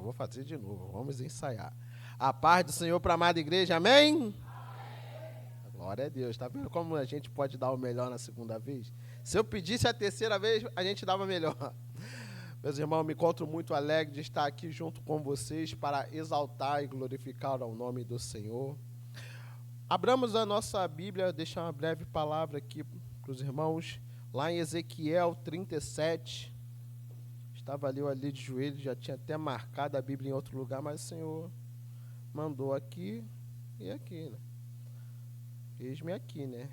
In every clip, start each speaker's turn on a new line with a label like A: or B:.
A: Eu vou fazer de novo, vamos ensaiar. A paz do Senhor para a amada igreja, amém? Amém? Glória a Deus, está vendo como a gente pode dar o melhor na segunda vez? Se eu pedisse a terceira vez, a gente dava melhor. Meus irmãos, me encontro muito alegre de estar aqui junto com vocês para exaltar e glorificar ao nome do Senhor. Abramos a nossa Bíblia, deixar uma breve palavra aqui para os irmãos, lá em Ezequiel 37. Estava ali de joelho, já tinha até marcado a Bíblia em outro lugar, mas o Senhor mandou aqui e aqui, né? Eis-me aqui, né?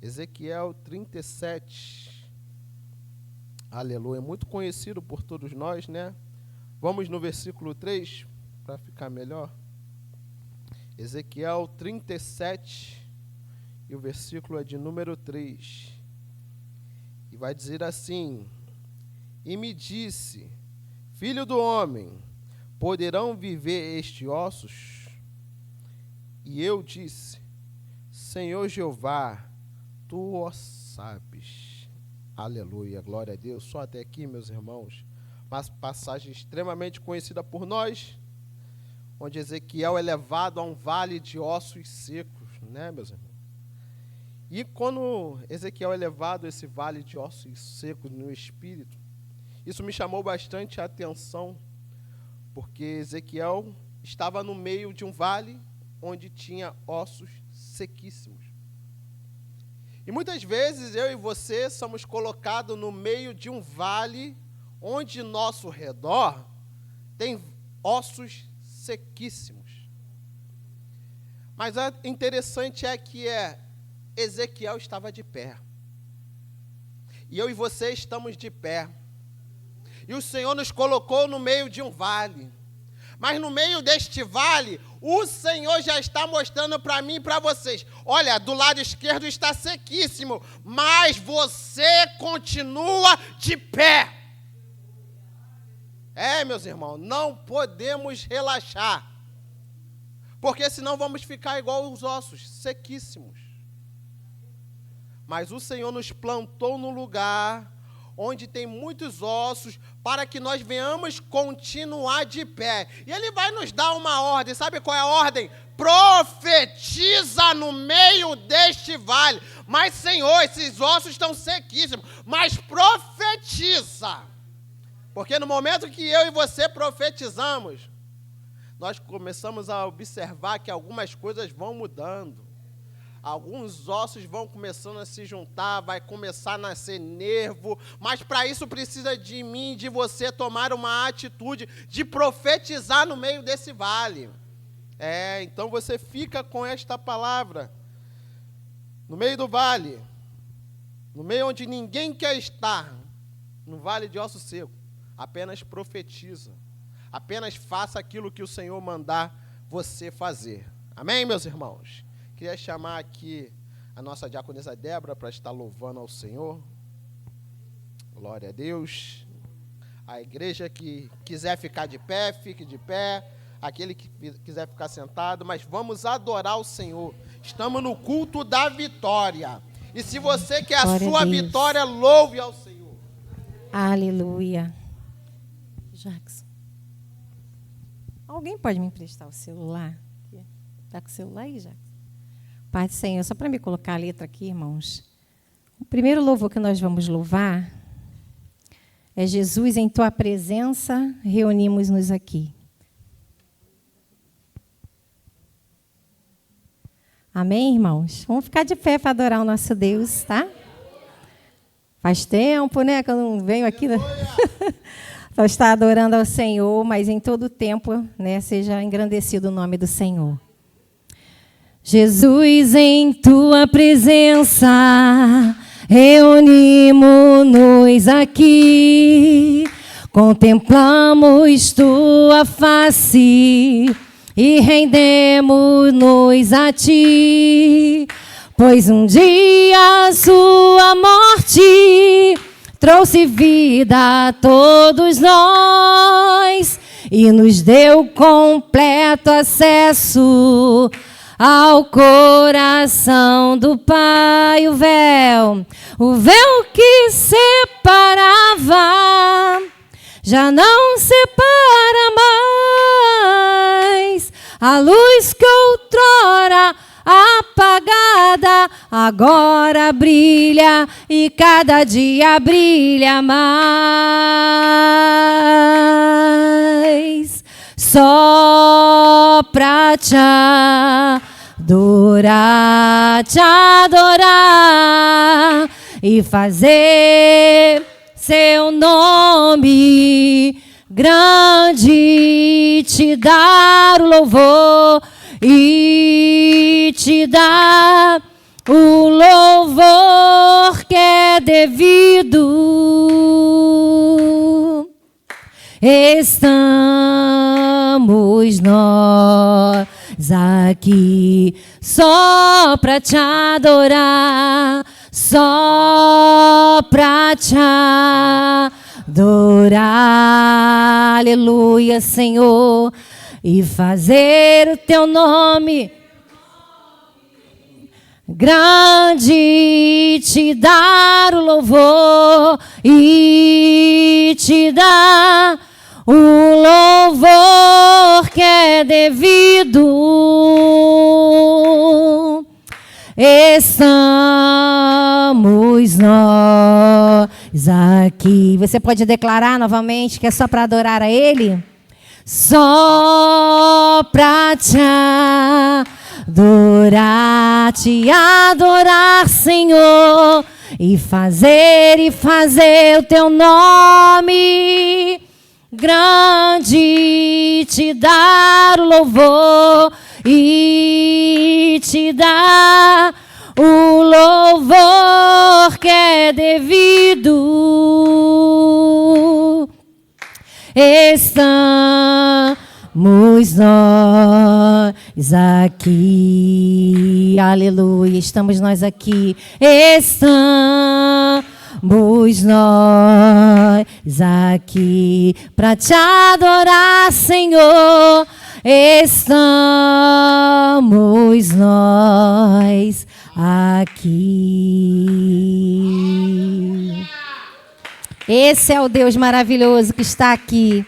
A: Ezequiel 37. Aleluia. Muito conhecido por todos nós, né? Vamos no versículo 3, para ficar melhor. Ezequiel 37, e o versículo é de número 3. E vai dizer assim: E me disse, filho do homem, poderão viver estes ossos? E eu disse, Senhor Jeová, tu o sabes. Aleluia, glória a Deus. Só até aqui, meus irmãos, uma passagem extremamente conhecida por nós, onde Ezequiel é levado a um vale de ossos secos, né, meus irmãos? E quando Ezequiel é levado a esse vale de ossos secos no espírito, isso me chamou bastante a atenção, porque Ezequiel estava no meio de um vale onde tinha ossos sequíssimos. E muitas vezes eu e você somos colocados no meio de um vale onde nosso redor tem ossos sequíssimos. Mas o interessante é que Ezequiel estava de pé. E eu e você estamos de pé. E o Senhor nos colocou no meio de um vale. Mas no meio deste vale, o Senhor já está mostrando para mim e para vocês. Olha, do lado esquerdo está sequíssimo, mas você continua de pé. Meus irmãos, não podemos relaxar. Porque senão vamos ficar igual os ossos, sequíssimos. Mas o Senhor nos plantou no lugar onde tem muitos ossos, para que nós venhamos continuar de pé. E Ele vai nos dar uma ordem. Sabe qual é a ordem? Profetiza no meio deste vale. Mas, Senhor, esses ossos estão sequíssimos. Mas profetiza. Porque no momento que eu e você profetizamos, nós começamos a observar que algumas coisas vão mudando. Alguns ossos vão começando a se juntar, vai começar a nascer nervo, mas para isso precisa de mim e de você tomar uma atitude de profetizar no meio desse vale. Então você fica com esta palavra, no meio do vale, no meio onde ninguém quer estar, no vale de osso seco, apenas profetiza, apenas faça aquilo que o Senhor mandar você fazer. Amém, meus irmãos? Queria chamar aqui a nossa diaconisa Débora para estar louvando ao Senhor. Glória a Deus. A igreja que quiser ficar de pé, fique de pé. Aquele que quiser ficar sentado, mas vamos adorar o Senhor. Estamos no culto da vitória. E se você quer a sua vitória, louve ao Senhor.
B: Aleluia. Jackson, alguém pode me emprestar o celular? Está com o celular aí, Jackson? Pai do Senhor, só para me colocar a letra aqui, irmãos. O primeiro louvor que nós vamos louvar é Jesus, em tua presença, reunimos-nos aqui. Amém, irmãos? Vamos ficar de pé para adorar o nosso Deus, tá? Faz tempo, né, que eu não venho aqui para estar adorando ao Senhor, mas em todo tempo, né, seja engrandecido o nome do Senhor. Jesus, em tua presença, reunimos-nos aqui, contemplamos tua face e rendemos-nos a ti, pois um dia a sua morte trouxe vida a todos nós e nos deu completo acesso ao coração do Pai. O véu que separava já não separa mais. agora brilha e cada dia brilha mais. Só pra te adorar e fazer seu nome grande, te dar o louvor e te dar o louvor que é devido. Estamos nós aqui só pra te adorar, só pra te adorar, aleluia, Senhor, e fazer o teu nome grande, te dar o louvor e te dar o louvor que é devido. Estamos nós aqui. Você pode declarar novamente que é só para adorar a Ele? Só para te adorar, Senhor, e fazer o teu nome grande, te dar o louvor e te dar o louvor que é devido. Estamos nós aqui, aleluia, estamos nós aqui, estamos nós aqui para te adorar, Senhor, estamos nós aqui. Esse é o Deus maravilhoso que está aqui.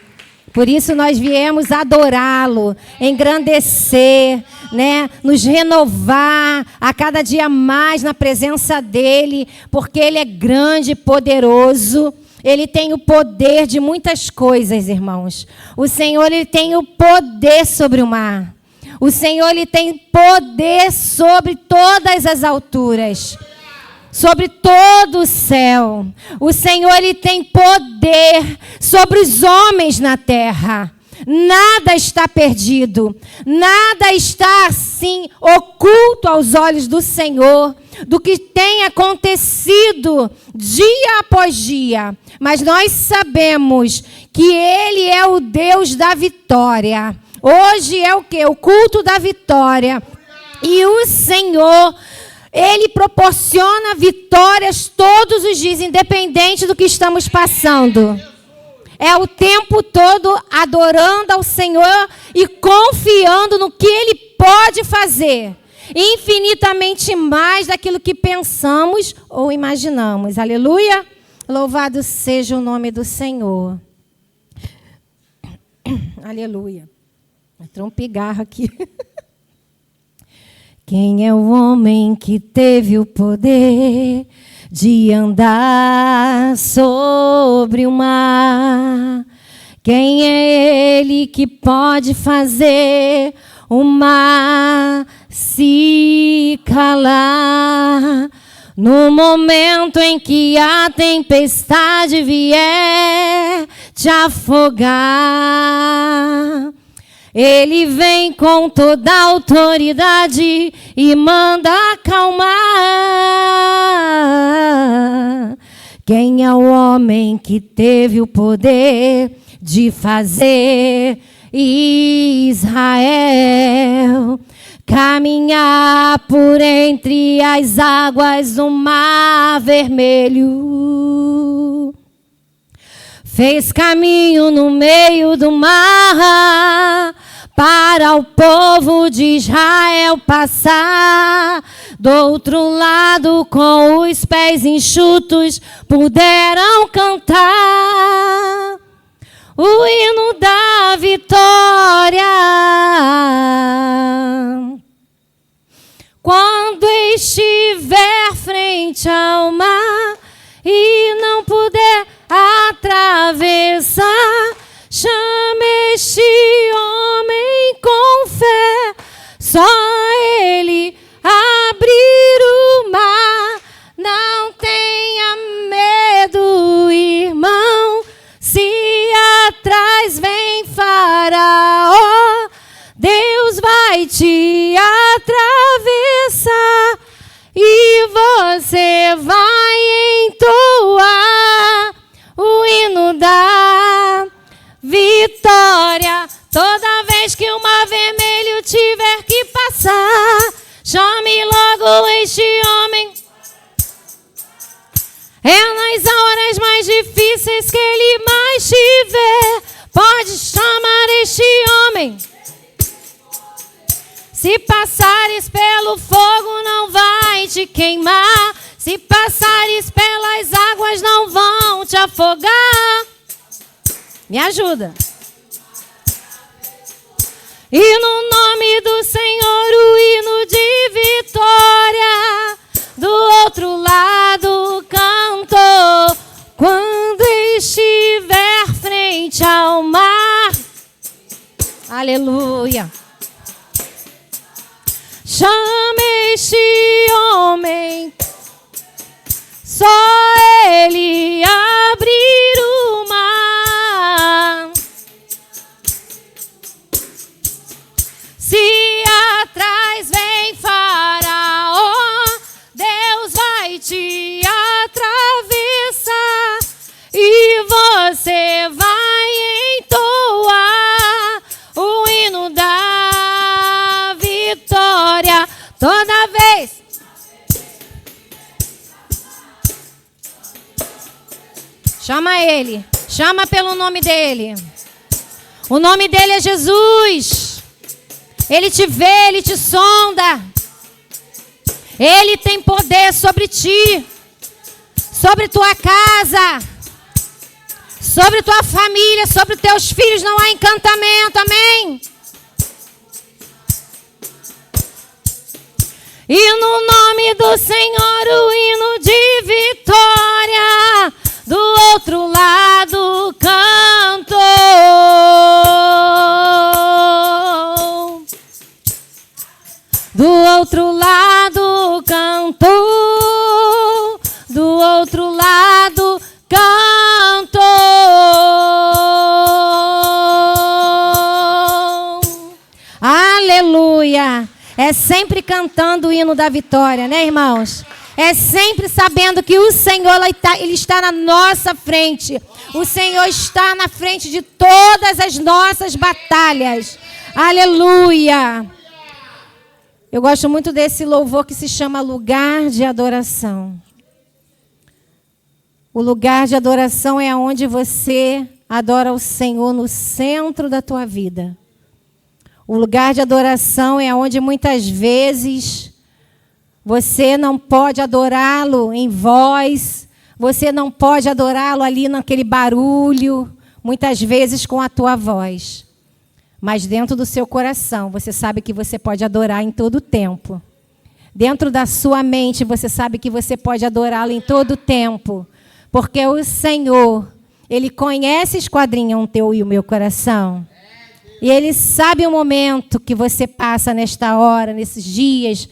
B: Por isso nós viemos adorá-lo, engrandecer, né? Nos renovar a cada dia mais na presença dele, porque ele é grande e poderoso. Ele tem o poder de muitas coisas, irmãos. O Senhor, ele tem o poder sobre o mar. O Senhor, ele tem poder sobre todas as alturas, sobre todo o céu. O Senhor, ele tem poder sobre os homens na terra. Nada está perdido, nada está assim oculto aos olhos do Senhor, do que tem acontecido dia após dia. Mas nós sabemos que Ele é o Deus da vitória. Hoje é o quê? O culto da vitória. E o Senhor, Ele proporciona vitórias todos os dias, independente do que estamos passando. É o tempo todo adorando ao Senhor e confiando no que Ele pode fazer. Infinitamente mais daquilo que pensamos ou imaginamos. Aleluia! Louvado seja o nome do Senhor. Aleluia. Entrou um pigarro aqui. Quem é o homem que teve o poder de andar sobre o mar? Quem é ele que pode fazer o mar se calar? No momento em que a tempestade vier te afogar, Ele vem com toda a autoridade e manda acalmar. Quem é o homem que teve o poder de fazer Israel caminhar por entre as águas do Mar Vermelho? Fez caminho no meio do mar para o povo de Israel passar. Do outro lado, com os pés enxutos, puderam cantar o hino da vitória. Quando estiver frente ao mar e não puder atravessar, chame este homem com fé, só ele abrir o mar. Não tenha medo, irmão, se atrás vem Faraó, Deus vai te atravessar e você vai entoar o hino da vitória. Toda vez que o mar vermelho tiver que passar, chame logo este homem. É nas horas mais difíceis que ele mais tiver, pode chamar este homem. Se passares pelo fogo, não vai te queimar. Se passares pelas águas, não vão te afogar. Me ajuda. E no nome do Senhor, o hino de vitória. Do outro lado cantou, quando estiver frente ao mar. Aleluia. Chame este homem, só ele abrir o mar. Se atrás vem Faraó, Deus vai te atravessar e você vai entoar o hino da vitória. Toda vez. Chama ele. Chama pelo nome dele. O nome dele é Jesus. Ele te vê, ele te sonda. Ele tem poder sobre ti, sobre tua casa, sobre tua família, sobre teus filhos. Não há encantamento, amém? E no nome do Senhor, o hino de vitória. Do outro lado cantou. Do outro lado cantou. Do outro lado cantou. Aleluia. É sempre cantando o hino da vitória, né, irmãos? É sempre sabendo que o Senhor ele está na nossa frente. O Senhor está na frente de todas as nossas batalhas. Aleluia. Eu gosto muito desse louvor que se chama Lugar de Adoração. O lugar de adoração é onde você adora o Senhor no centro da tua vida. O lugar de adoração é onde muitas vezes você não pode adorá-lo em voz, você não pode adorá-lo ali naquele barulho, muitas vezes com a tua voz. Mas dentro do seu coração, você sabe que você pode adorar em todo o tempo. Dentro da sua mente, você sabe que você pode adorá-lo em todo o tempo. Porque o Senhor, Ele conhece, esquadrinha o teu e o meu coração. E Ele sabe o momento que você passa nesta hora, nesses dias.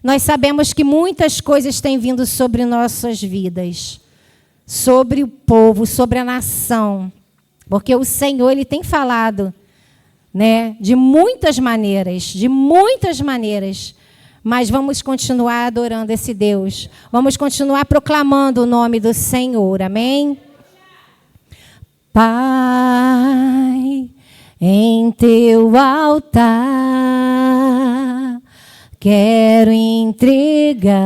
B: Nós sabemos que muitas coisas têm vindo sobre nossas vidas. Sobre o povo, sobre a nação. Porque o Senhor, Ele tem falado, né, de muitas maneiras. Mas vamos continuar adorando esse Deus. Vamos continuar proclamando o nome do Senhor. Amém? Pai, em teu altar quero entregar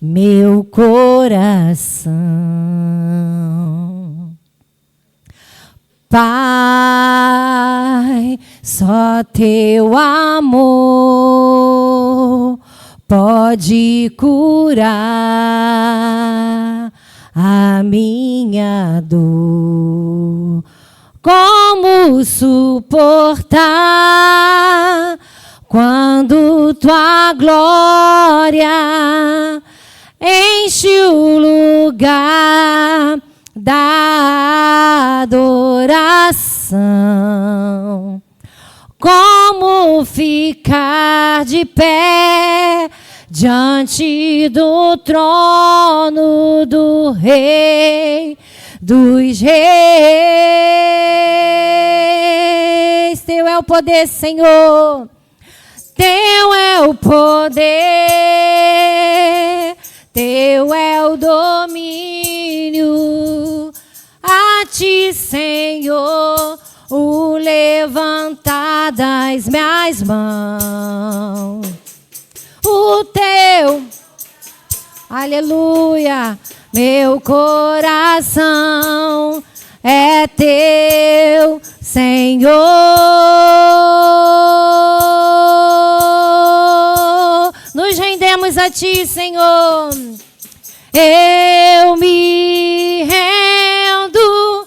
B: meu coração. Pai, só teu amor pode curar a minha dor. Como suportar quando tua glória enche o lugar da adoração. Como ficar de pé diante do trono do Rei dos Reis? Teu é o poder, Senhor. Teu é o poder. Teu é o domínio. A ti, Senhor, o levantar das minhas mãos. O teu, aleluia, meu coração é teu, Senhor. Nos rendemos a ti, Senhor. Eu me rendo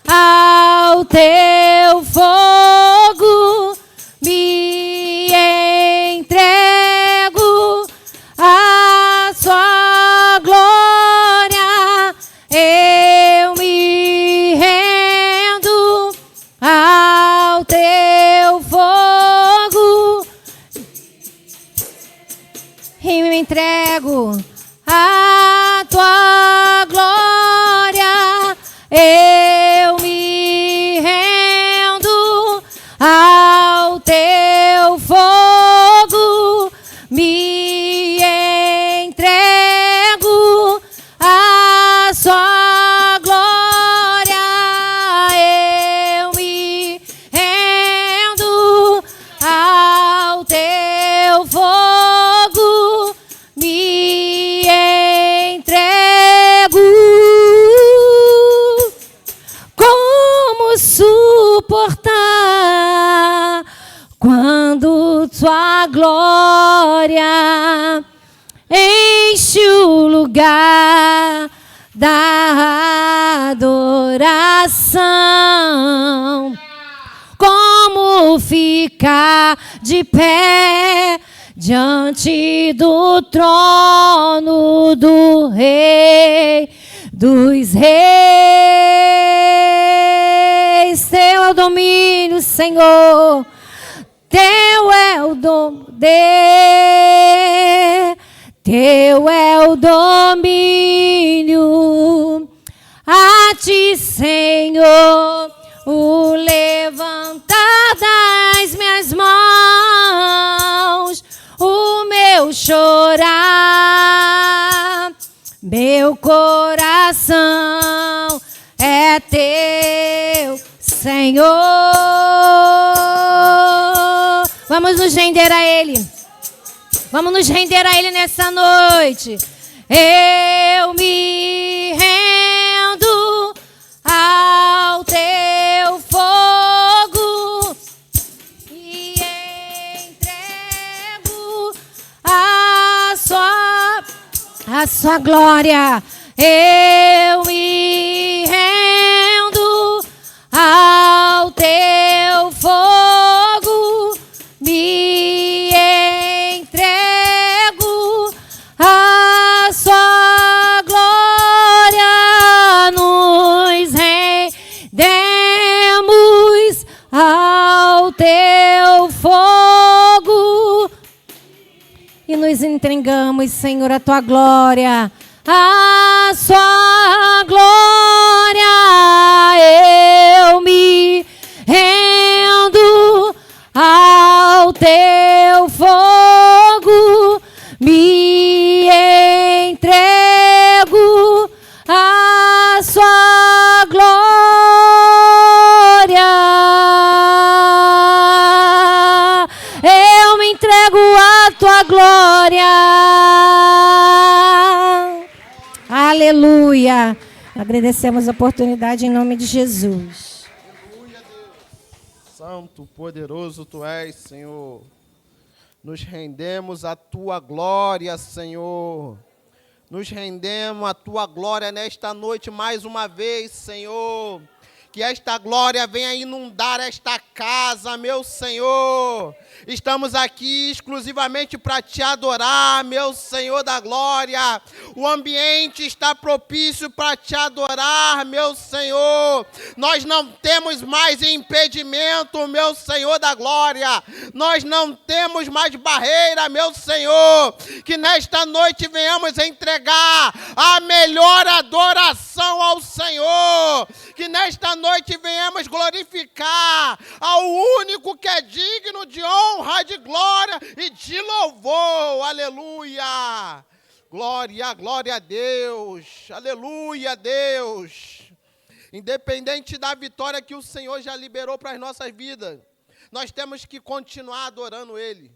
B: ao teu fogo, me entrego à sua glória. Eu me rendo ao teu fogo e me entrego à tua glória. Eu me rendo ao teu fogo, me entrego à sua glória. Eu me rendo ao teu fogo, me entrego. Como suportar quando tua glória enche o lugar da adoração? Como ficar de pé diante do trono do Rei dos Reis? Teu é o domínio, Senhor. Teu é o poder. Teu é o domínio. A ti, Senhor, o levantar das minhas mãos, o meu chorar, meu coração é teu, Senhor. Vamos nos render a Ele. Vamos nos render a Ele nessa noite. Eu me rendo ao teu fogo e entrego a sua glória. Eu me rendo ao teu fogo, me entrego a sua glória. Nos rendemos ao teu fogo e nos entregamos, Senhor, a tua glória, a sua glória. Eu me rendo ao teu fogo, me entrego a sua glória. Eu me entrego a tua glória. Aleluia. Agradecemos a oportunidade em nome de Jesus.
A: Aleluia, Deus. Santo, poderoso tu és, Senhor. Nos rendemos à tua glória, Senhor. Nos rendemos à tua glória nesta noite mais uma vez, Senhor. Que esta glória venha inundar esta casa, meu Senhor. Estamos aqui exclusivamente para te adorar, meu Senhor da glória. O ambiente está propício para te adorar, meu Senhor. Nós não temos mais impedimento, meu Senhor da glória. Nós não temos mais barreira, meu Senhor. Que nesta noite venhamos entregar a melhor adoração ao Senhor. Que nesta noite venhamos glorificar ao único que é digno de honra, de glória e de louvor. Aleluia! Glória, glória a Deus. Aleluia, Deus. Independente da vitória que o Senhor já liberou para as nossas vidas, nós temos que continuar adorando Ele.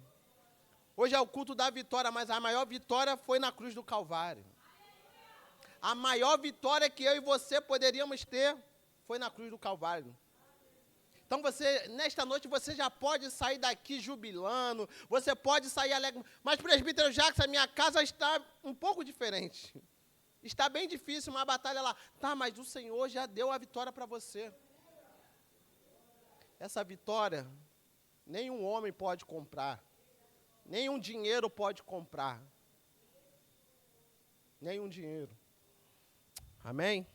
A: Hoje é o culto da vitória, mas a maior vitória foi na cruz do Calvário. A maior vitória que eu e você poderíamos ter foi na cruz do Calvário. Então, nesta noite, você já pode sair daqui jubilando, você pode sair alegre. Mas, presbítero Jackson, a minha casa está um pouco diferente. Está bem difícil, uma batalha lá. Tá, mas o Senhor já deu a vitória para você. Essa vitória, nenhum homem pode comprar. Nenhum dinheiro pode comprar. Nenhum dinheiro. Amém?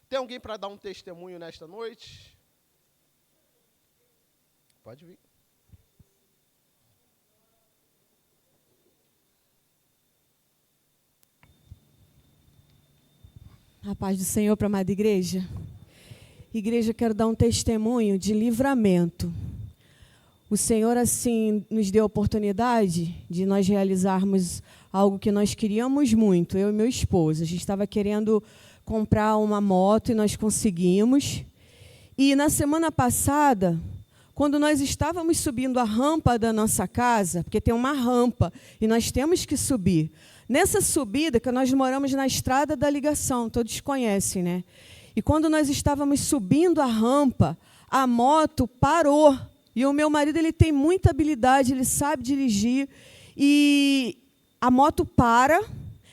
A: Tem alguém para dar um testemunho nesta noite? Pode vir.
C: A paz do Senhor para a amada igreja. Igreja, quero dar um testemunho de livramento. O Senhor, assim, nos deu a oportunidade de nós realizarmos algo que nós queríamos muito, eu e meu esposo. A gente estava querendo comprar uma moto e nós conseguimos. E na semana passada, quando nós estávamos subindo a rampa da nossa casa, porque tem uma rampa e nós temos que subir. Nessa subida, que nós moramos na estrada da ligação, todos conhecem, né? E quando nós estávamos subindo a rampa, a moto parou. E o meu marido, ele tem muita habilidade, ele sabe dirigir. E a moto para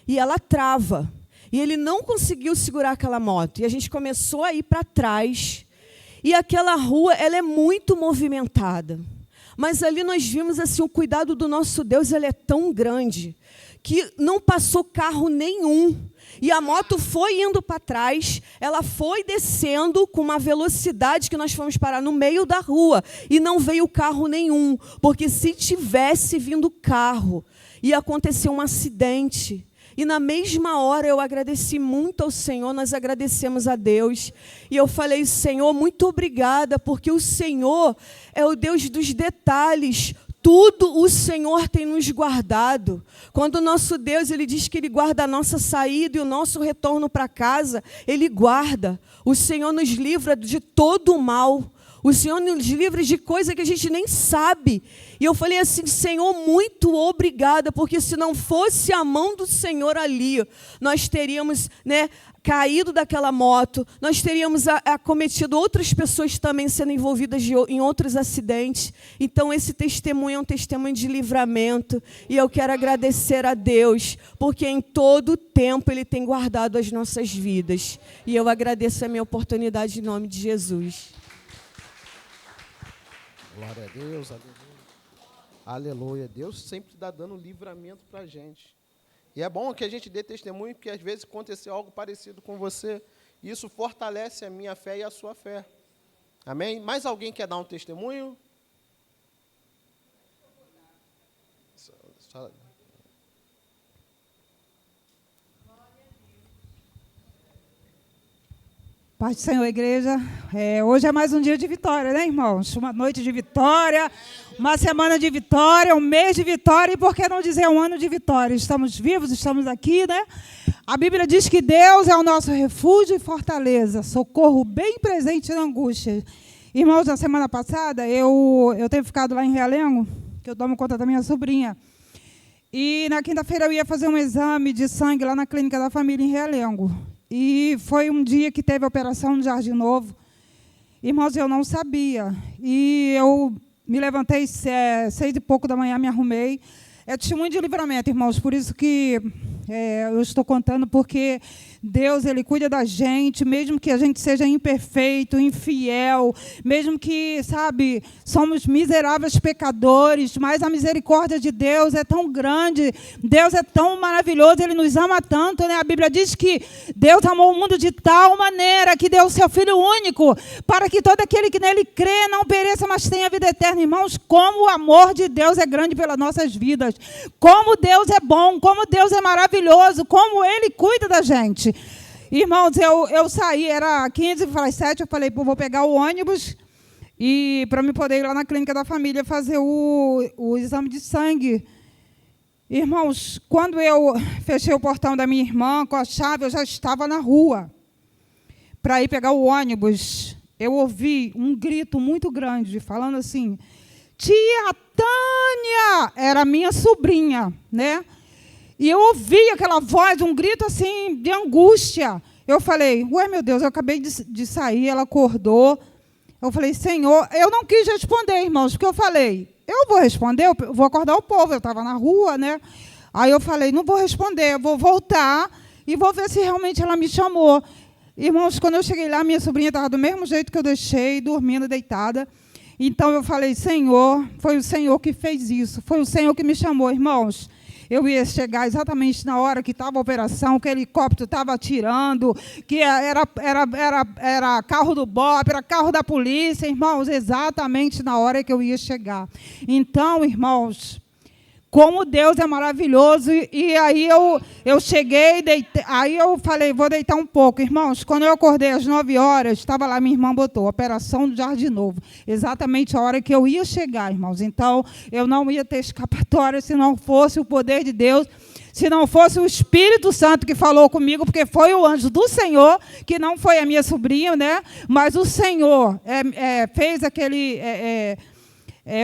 C: e ela trava. E ele não conseguiu segurar aquela moto. E a gente começou a ir para trás. E aquela rua, ela é muito movimentada. Mas ali nós vimos assim, o cuidado do nosso Deus, ele é tão grande, que não passou carro nenhum. E a moto foi indo para trás, ela foi descendo com uma velocidade que nós fomos parar no meio da rua. E não veio carro nenhum, porque se tivesse vindo carro, ia acontecer um acidente. E na mesma hora eu agradeci muito ao Senhor, nós agradecemos a Deus. E eu falei, Senhor, muito obrigada, porque o Senhor é o Deus dos detalhes. Tudo o Senhor tem nos guardado. Quando o nosso Deus, ele diz que ele guarda a nossa saída e o nosso retorno para casa, ele guarda. O Senhor nos livra de todo o mal. O Senhor nos livra de coisa que a gente nem sabe. E eu falei assim, Senhor, muito obrigada, porque se não fosse a mão do Senhor ali, nós teríamos, caído daquela moto, nós teríamos acometido outras pessoas também sendo envolvidas em outros acidentes. Então, esse testemunho é um testemunho de livramento. E eu quero agradecer a Deus, porque em todo o tempo Ele tem guardado as nossas vidas. E eu agradeço a minha oportunidade em nome de Jesus.
A: Glória a Deus, aleluia. Aleluia. Deus sempre está dando livramento para a gente. E é bom que a gente dê testemunho, porque às vezes aconteceu algo parecido com você. E isso fortalece a minha fé e a sua fé. Amém? Mais alguém quer dar um testemunho?
D: Paz do Senhor, igreja. Hoje é mais um dia de vitória, né, irmãos? Uma noite de vitória, uma semana de vitória, um mês de vitória, e por que não dizer um ano de vitória? Estamos vivos, estamos aqui, né? A Bíblia diz que Deus é o nosso refúgio e fortaleza, socorro bem presente na angústia. Irmãos, na semana passada, eu tenho ficado lá em Realengo, que eu tomo conta da minha sobrinha. E na quinta-feira eu ia fazer um exame de sangue lá na clínica da família em Realengo. E foi um dia que teve a operação no Jardim Novo. Irmãos, eu não sabia. E eu me levantei 6 e pouco da manhã, me arrumei. É testemunho de livramento, irmãos. Por isso que eu estou contando porque Deus, Ele cuida da gente, mesmo que a gente seja imperfeito, infiel, mesmo que, sabe, somos miseráveis pecadores, mas a misericórdia de Deus é tão grande, Deus é tão maravilhoso, Ele nos ama tanto, né? A Bíblia diz que Deus amou o mundo de tal maneira que deu o seu Filho único, para que todo aquele que nele crê não pereça, mas tenha vida eterna. Irmãos, como o amor de Deus é grande pelas nossas vidas, como Deus é bom, como Deus é maravilhoso, como Ele cuida da gente. Irmãos, eu saí, era 15 para as 7, eu falei, vou pegar o ônibus e para me poder ir lá na clínica da família fazer o exame de sangue. Irmãos, quando eu fechei o portão da minha irmã com a chave, eu já estava na rua para ir pegar o ônibus. Eu ouvi um grito muito grande, falando assim, tia Tânia, era minha sobrinha, né? E eu ouvi aquela voz, um grito assim, de angústia. Eu falei, ué, meu Deus, eu acabei de sair, ela acordou. Eu falei, Senhor, eu não quis responder, irmãos, porque eu falei, eu vou responder, eu vou acordar o povo, eu estava na rua, né? Aí eu falei, não vou responder, eu vou voltar e vou ver se realmente ela me chamou. Irmãos, quando eu cheguei lá, minha sobrinha estava do mesmo jeito que eu deixei, dormindo, deitada. Então eu falei, Senhor, foi o Senhor que fez isso, foi o Senhor que me chamou, irmãos. Eu ia chegar exatamente na hora que estava a operação, que o helicóptero estava atirando, que era carro do BOP, era carro da polícia, irmãos, exatamente na hora que eu ia chegar. Então, irmãos, como Deus é maravilhoso, e aí eu cheguei, deitei, aí eu falei, vou deitar um pouco. Irmãos, quando eu acordei às 9 horas, estava lá, minha irmã botou, operação do Jardim Novo, exatamente a hora que eu ia chegar, irmãos. Então, eu não ia ter escapatória se não fosse o poder de Deus, se não fosse o Espírito Santo que falou comigo, porque foi o anjo do Senhor, que não foi a minha sobrinha, né? Mas o Senhor fez aquele...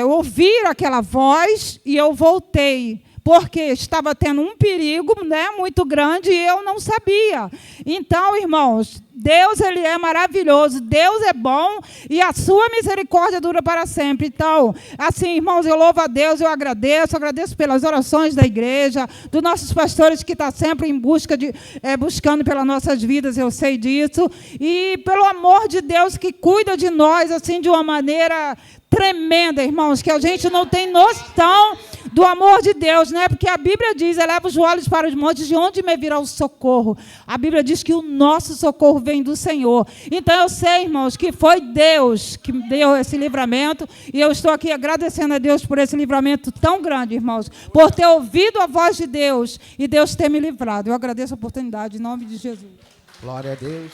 D: ouvir aquela voz e eu voltei, porque estava tendo um perigo, né, muito grande e eu não sabia. Então, irmãos, Deus, Ele é maravilhoso, Deus é bom e a sua misericórdia dura para sempre. Então, assim, irmãos, eu louvo a Deus, eu agradeço pelas orações da igreja, dos nossos pastores que estão sempre em busca buscando pelas nossas vidas, eu sei disso, e pelo amor de Deus que cuida de nós, assim, de uma maneira tremenda, irmãos, que a gente não tem noção do amor de Deus, né? Porque a Bíblia diz, eleva os olhos para os montes, de onde me virá o socorro? A Bíblia diz que o nosso socorro vem do Senhor. Então eu sei, irmãos, que foi Deus que deu esse livramento, e eu estou aqui agradecendo a Deus por esse livramento tão grande, irmãos, por ter ouvido a voz de Deus e Deus ter me livrado. Eu agradeço a oportunidade, em nome de Jesus.
A: Glória a Deus.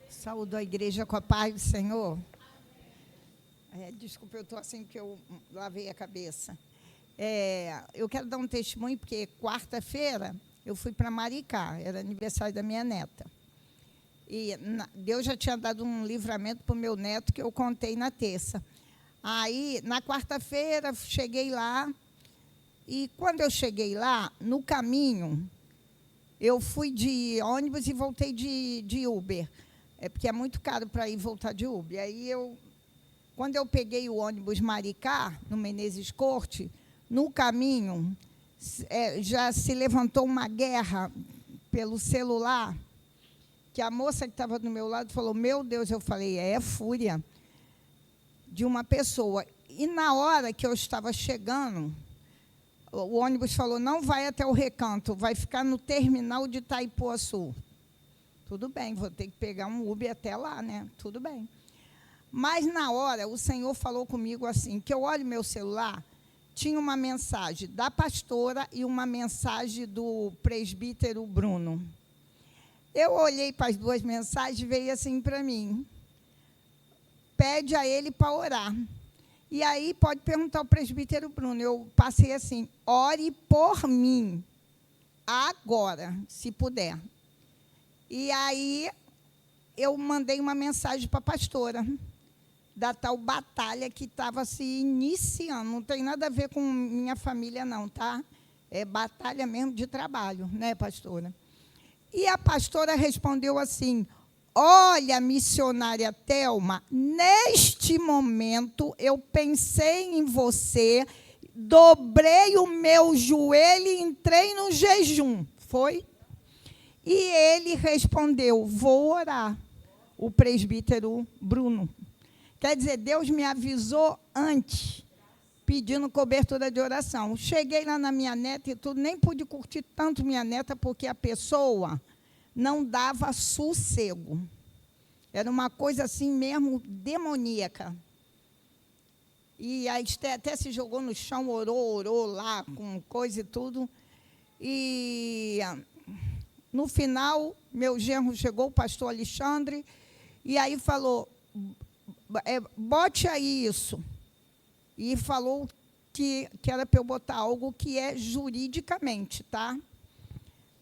E: Saúdo a igreja com a paz do Senhor. Desculpa, eu estou assim porque eu lavei a cabeça. Eu quero dar um testemunho, porque quarta-feira eu fui para Maricá, era aniversário da minha neta. E Deus já tinha dado um livramento para o meu neto, que eu contei na terça. Aí, na quarta-feira, cheguei lá, e quando eu cheguei lá, no caminho, eu fui de ônibus e voltei de Uber. Porque é muito caro para ir e voltar de Uber. Aí, quando eu peguei o ônibus Maricá, no Menezes Corte, no caminho, já se levantou uma guerra pelo celular, que a moça que estava do meu lado falou, meu Deus, eu falei, é fúria de uma pessoa. E na hora que eu estava chegando, o ônibus falou, não vai até o Recanto, vai ficar no terminal de Itaipuaçu. Tudo bem, vou ter que pegar um Uber até lá, né? Tudo bem. Mas, na hora, o Senhor falou comigo assim, que eu olho meu celular, tinha uma mensagem da pastora e uma mensagem do presbítero Bruno. Eu olhei para as duas mensagens e veio assim para mim, pede a ele para orar. E aí, pode perguntar ao presbítero Bruno, eu passei assim, ore por mim, agora, se puder. E aí, eu mandei uma mensagem para a pastora, da tal batalha que estava se iniciando. Não tem nada a ver com minha família, não, tá? É batalha mesmo de trabalho, né, pastora? E a pastora respondeu assim, olha, missionária Thelma, neste momento eu pensei em você, dobrei o meu joelho e entrei no jejum. Foi? E ele respondeu, vou orar. O presbítero Bruno. Quer dizer, Deus me avisou antes, pedindo cobertura de oração. Cheguei lá na minha neta e tudo, nem pude curtir tanto minha neta, porque a pessoa não dava sossego. Era uma coisa assim mesmo demoníaca. E a Esther até se jogou no chão, orou lá, com coisa e tudo. E no final, meu genro chegou, o pastor Alexandre, e aí falou, bote aí isso. E falou que era para eu botar algo que é juridicamente, tá?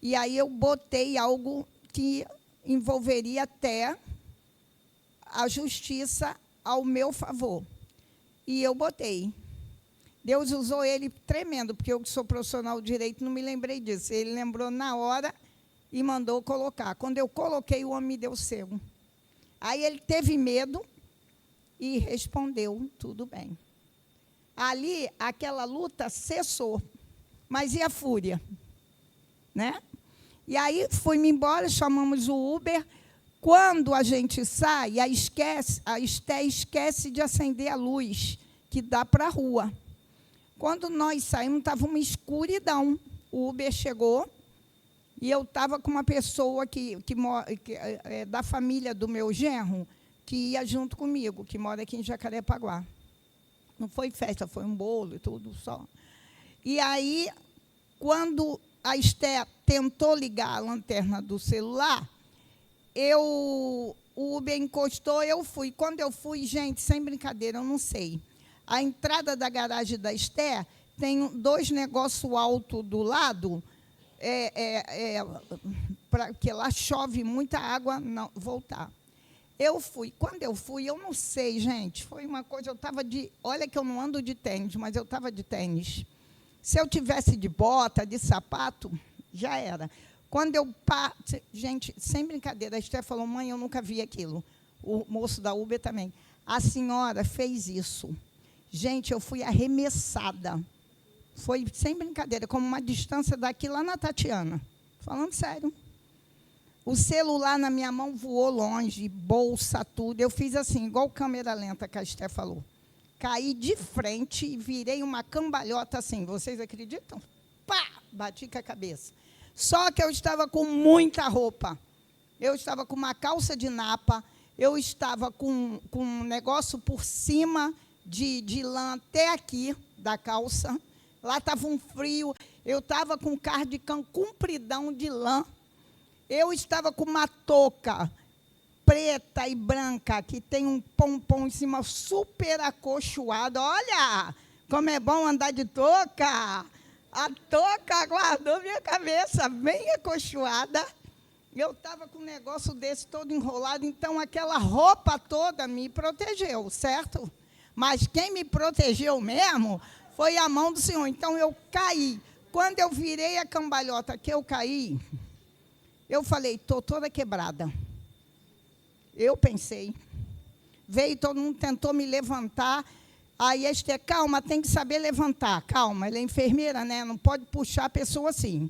E: E aí eu botei algo que envolveria até a justiça ao meu favor. E eu botei. Deus usou ele tremendo, porque eu que sou profissional de direito não me lembrei disso. Ele lembrou na hora e mandou colocar. Quando eu coloquei, o homem me deu cego. Aí ele teve medo e respondeu, tudo bem. Ali, aquela luta cessou. Mas e a fúria? Né? E aí, fui-me embora, chamamos o Uber. Quando a gente sai, a Esté esquece de acender a luz, que dá para a rua. Quando nós saímos, estava uma escuridão. O Uber chegou e eu estava com uma pessoa que é da família do meu genro, que ia junto comigo, que mora aqui em Jacarepaguá. Não foi festa, foi um bolo e tudo só. E aí, quando a Esté tentou ligar a lanterna do celular, o Uber encostou, eu fui. Quando eu fui, gente, sem brincadeira, eu não sei. A entrada da garagem da Esté tem 2 negócios altos do lado, porque lá chove muita água, não, voltar. Eu fui. Quando eu fui, eu não sei, gente, foi uma coisa, eu estava de... Olha que eu não ando de tênis, mas eu estava de tênis. Se eu tivesse de bota, de sapato, já era. Quando eu... Gente, sem brincadeira, a Esté falou, mãe, eu nunca vi aquilo. O moço da Uber também. A senhora fez isso. Gente, eu fui arremessada. Foi, sem brincadeira, como uma distância daqui lá na Tatiana. Falando sério. O celular na minha mão voou longe, bolsa, tudo. Eu fiz assim, igual câmera lenta que a Esté falou. Caí de frente e virei uma cambalhota assim. Vocês acreditam? Pá! Bati com a cabeça. Só que eu estava com muita roupa. Eu estava com uma calça de napa, eu estava com um negócio por cima de lã até aqui da calça. Lá estava um frio. Eu estava com um cardigan compridão de lã. Eu estava com uma touca preta e branca, que tem um pompom em cima super acolchoado. Olha, como é bom andar de touca. A touca guardou minha cabeça, bem acolchoada. Eu estava com um negócio desse todo enrolado, então aquela roupa toda me protegeu, certo? Mas quem me protegeu mesmo foi a mão do Senhor. Então eu caí. Quando eu virei a cambalhota que eu caí, eu falei, estou toda quebrada. Eu pensei. Veio, todo mundo tentou me levantar. Aí a Esté, calma, tem que saber levantar. Calma, ela é enfermeira, né? Não pode puxar a pessoa assim.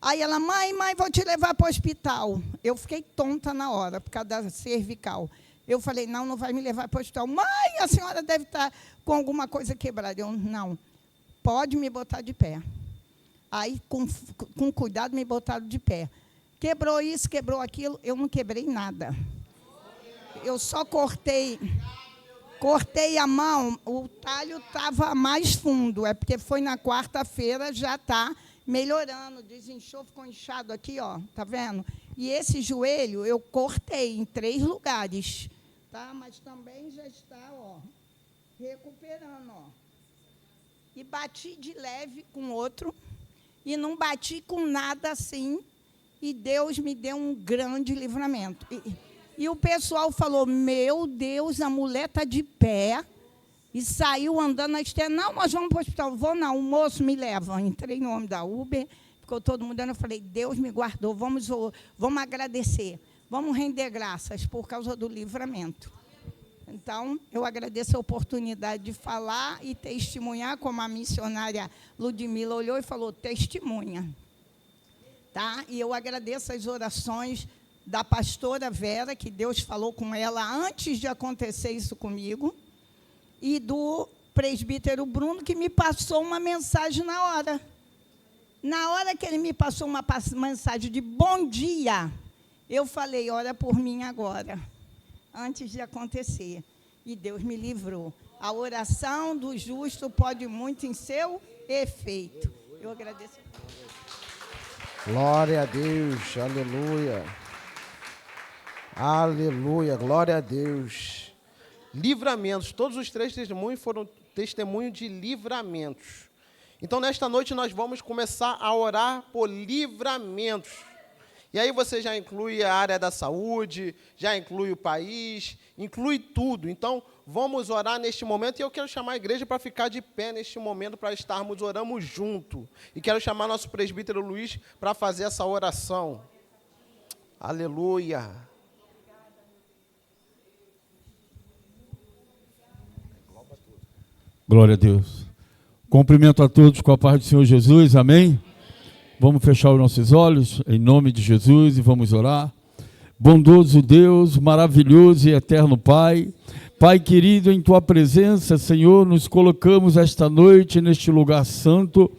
E: Aí ela, mãe, vou te levar para o hospital. Eu fiquei tonta na hora, por causa da cervical. Eu falei, não vai me levar para o hospital. Mãe, a senhora deve estar com alguma coisa quebrada. Eu, não, pode me botar de pé. Aí, com cuidado, me botaram de pé. Quebrou isso, quebrou aquilo. Eu não quebrei nada. Eu só cortei a mão, o talho estava mais fundo. É porque foi na quarta-feira, já está melhorando. Desinchou, ficou inchado aqui, ó, tá vendo? E esse joelho eu cortei em 3 lugares. Tá? Mas também já está, ó, recuperando, ó. E bati de leve com outro. E não bati com nada assim, e Deus me deu um grande livramento. E o pessoal falou, meu Deus, a mulher está de pé, e saiu andando na Esté. Não, nós vamos para o hospital. Vou não, o moço me leva. Entrei no nome da Uber, ficou todo mundo dando, eu falei, Deus me guardou, vamos agradecer. vamos render graças por causa do livramento. Então, eu agradeço a oportunidade de falar e testemunhar, como a missionária Ludmila olhou e falou, testemunha. Tá? E eu agradeço as orações da pastora Vera, que Deus falou com ela antes de acontecer isso comigo, e do presbítero Bruno, que me passou uma mensagem na hora. Na hora que ele me passou uma mensagem de bom dia, eu falei, ora por mim agora, antes de acontecer. E Deus me livrou. A oração do justo pode muito em seu efeito. Eu agradeço.
A: Glória a Deus, aleluia. Aleluia, glória a Deus. Livramentos, todos os 3 testemunhos foram testemunho de livramentos. Então, nesta noite, nós vamos começar a orar por livramentos. E aí você já inclui a área da saúde, já inclui o país, inclui tudo. Então, vamos orar neste momento, e eu quero chamar a igreja para ficar de pé neste momento, para estarmos orando junto. E quero chamar nosso presbítero Luiz para fazer essa oração. Aleluia.
F: Glória a Deus. Cumprimento a todos com a paz do Senhor Jesus, amém? Vamos fechar os nossos olhos, em nome de Jesus, e vamos orar. Bondoso Deus, maravilhoso e eterno Pai, Pai querido, em Tua presença, Senhor, nos colocamos esta noite neste lugar santo.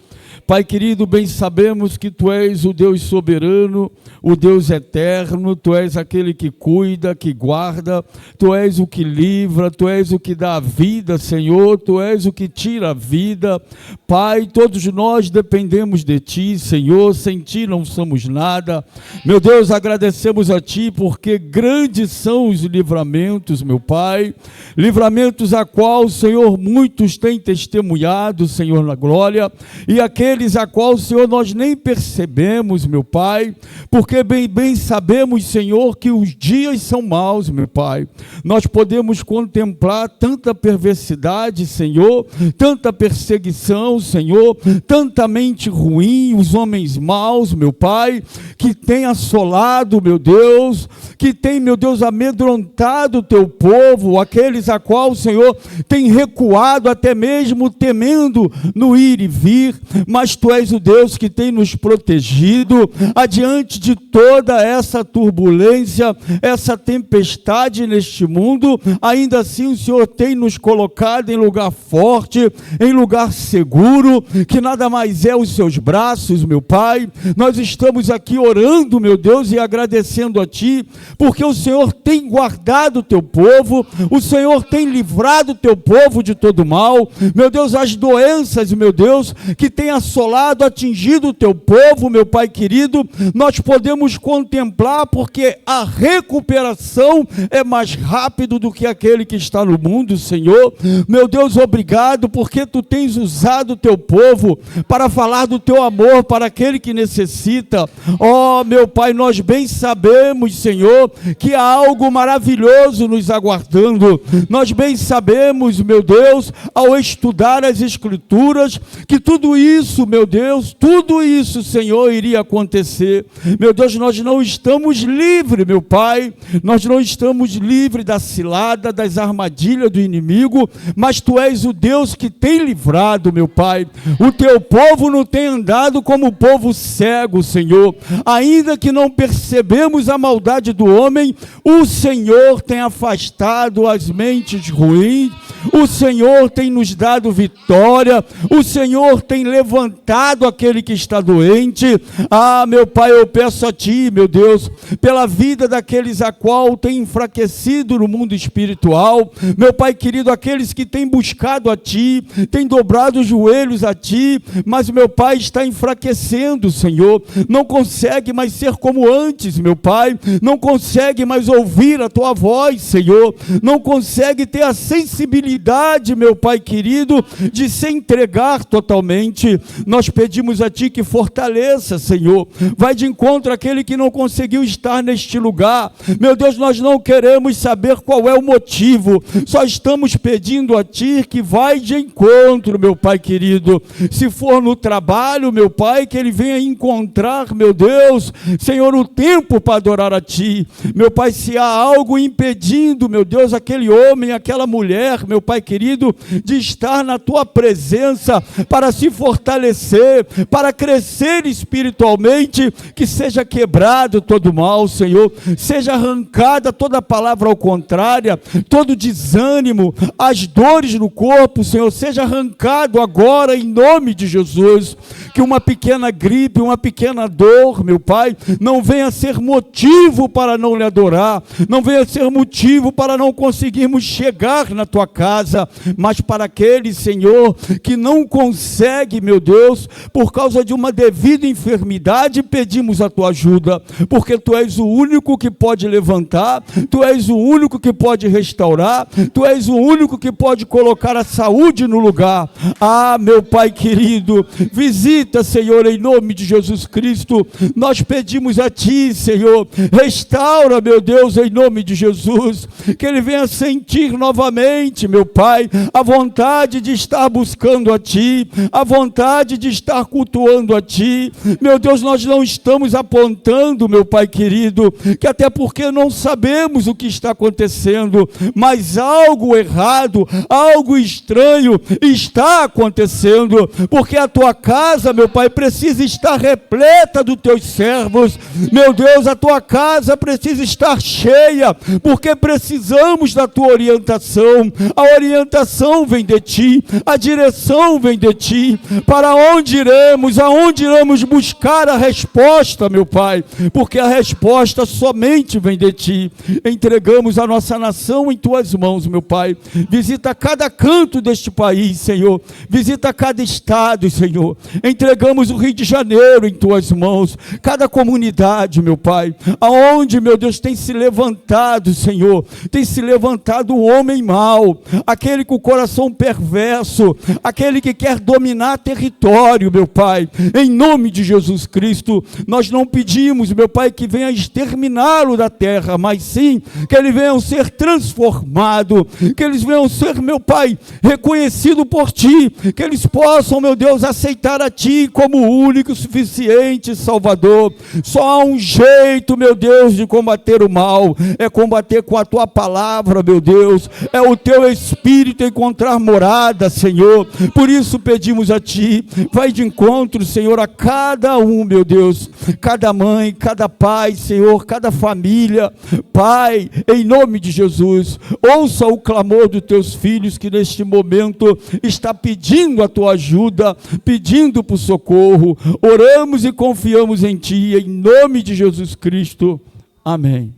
F: Pai querido, bem sabemos que Tu és o Deus soberano, o Deus eterno, Tu és aquele que cuida, que guarda, Tu és o que livra, Tu és o que dá a vida, Senhor, Tu és o que tira a vida. Pai, todos nós dependemos de Ti, Senhor, sem Ti não somos nada. Meu Deus, agradecemos a Ti, porque grandes são os livramentos, meu Pai, livramentos a qual, Senhor, muitos têm testemunhado, Senhor, na glória, e aqueles a qual, Senhor, nós nem percebemos, meu Pai, porque bem sabemos, Senhor, que os dias são maus, meu Pai. Nós podemos contemplar tanta perversidade, Senhor, tanta perseguição, Senhor, tanta mente ruim, os homens maus, meu Pai, que tem assolado, meu Deus, que tem, meu Deus, amedrontado o Teu povo, aqueles a qual, Senhor, tem recuado até mesmo temendo no ir e vir, mas Tu és o Deus que tem nos protegido adiante de toda essa turbulência, essa tempestade neste mundo. Ainda assim o Senhor tem nos colocado em lugar forte, em lugar seguro, que nada mais é os Seus braços, meu Pai. Nós estamos aqui orando, meu Deus, e agradecendo a Ti, porque o Senhor tem guardado o Teu povo, o Senhor tem livrado o Teu povo de todo mal. Meu Deus, as doenças, meu Deus, que tem assolado, atingido o Teu povo, meu Pai querido, nós podemos contemplar, porque a recuperação é mais rápido do que aquele que está no mundo, Senhor. Meu Deus, obrigado, porque Tu tens usado o Teu povo para falar do Teu amor para aquele que necessita. Ó, meu Pai, nós bem sabemos, Senhor, que há algo maravilhoso nos aguardando. Nós bem sabemos, meu Deus, ao estudar as Escrituras, que tudo isso, meu Deus, tudo isso, Senhor, iria acontecer. Meu Deus, nós não estamos livres, meu Pai, nós não estamos livres da cilada, das armadilhas do inimigo, mas Tu és o Deus que tem livrado, meu Pai. O Teu povo não tem andado como o povo cego, Senhor. Ainda que não percebemos a maldade do homem, o Senhor tem afastado as mentes ruins, o Senhor tem nos dado vitória, o Senhor tem levantado aquele que está doente. Ah, meu Pai, eu peço a Ti, meu Deus, pela vida daqueles a qual tem enfraquecido no mundo espiritual, meu Pai querido, aqueles que têm buscado a Ti, têm dobrado os joelhos a Ti, mas meu Pai está enfraquecendo, Senhor, não consegue mais ser como antes, meu Pai, não consegue mais ouvir a Tua voz, Senhor, não consegue ter a sensibilidade, meu Pai querido, de se entregar totalmente. nós pedimos a Ti que fortaleça, Senhor. Vai de encontro àquele que não conseguiu estar neste lugar. Meu Deus, nós não queremos saber qual é o motivo, só estamos pedindo a Ti que vai de encontro, meu Pai querido. Se for no trabalho, meu Pai, que ele venha encontrar, meu Deus, Senhor, o tempo para adorar a Ti. Meu Pai, se há algo impedindo, meu Deus, aquele homem, aquela mulher, meu Pai querido, de estar na Tua presença, para se fortalecer, para crescer espiritualmente, que seja quebrado todo mal, Senhor, seja arrancada toda palavra ao contrário, todo desânimo, as dores no corpo, Senhor, seja arrancado agora em nome de Jesus. Que uma pequena gripe, uma pequena dor, meu Pai, não venha ser motivo para não lhe adorar, não venha ser motivo para não conseguirmos chegar na Tua casa, mas para aquele, Senhor, que não consegue, meu Deus, por causa de uma devida enfermidade, pedimos a Tua ajuda, porque Tu és o único que pode levantar, Tu és o único que pode restaurar, Tu és o único que pode colocar a saúde no lugar. Ah, meu Pai querido, visita, Senhor, em nome de Jesus Cristo, nós pedimos a Ti, Senhor, restaura, meu Deus, em nome de Jesus, que ele venha sentir novamente, meu Pai, a vontade de estar buscando a Ti, a vontade de estar cultuando a Ti. Meu Deus, nós não estamos apontando, meu Pai querido, que até porque não sabemos o que está acontecendo, mas algo errado, algo estranho está acontecendo, porque a Tua casa, meu Pai, precisa estar repleta dos Teus servos. Meu Deus, a Tua casa precisa estar cheia, porque precisamos da Tua orientação. A orientação vem de Ti, a direção vem de Ti. Para onde iremos? Aonde iremos buscar a resposta, meu Pai? Porque a resposta somente vem de Ti. Entregamos a nossa nação em Tuas mãos, meu Pai. Visita cada canto deste país, Senhor. Visita cada estado, Senhor. Entregamos o Rio de Janeiro em Tuas mãos, cada comunidade, meu Pai, aonde, meu Deus, tem se levantado, Senhor, tem se levantado o homem mau, aquele com o coração perverso, aquele que quer dominar território, meu Pai. Em nome de Jesus Cristo, nós não pedimos, meu Pai, que venha exterminá-lo da terra, mas sim que eles venham ser transformados, que eles venham ser, meu Pai, reconhecidos por Ti, que eles possam, meu Deus, aceitar a Ti como o único, suficiente Salvador. Só há um jeito, meu Deus, de combater o mal, é combater com a Tua palavra, meu Deus, é o Teu Espírito encontrar morada, Senhor. Por isso pedimos a Ti, vai de encontro, Senhor, a cada um, meu Deus, cada mãe, cada pai, Senhor, cada família, Pai, em nome de Jesus, ouça o clamor dos Teus filhos que neste momento está pedindo a Tua ajuda, pedindo por socorro. Oramos e confiamos em Ti, em nome de Jesus Cristo. Amém.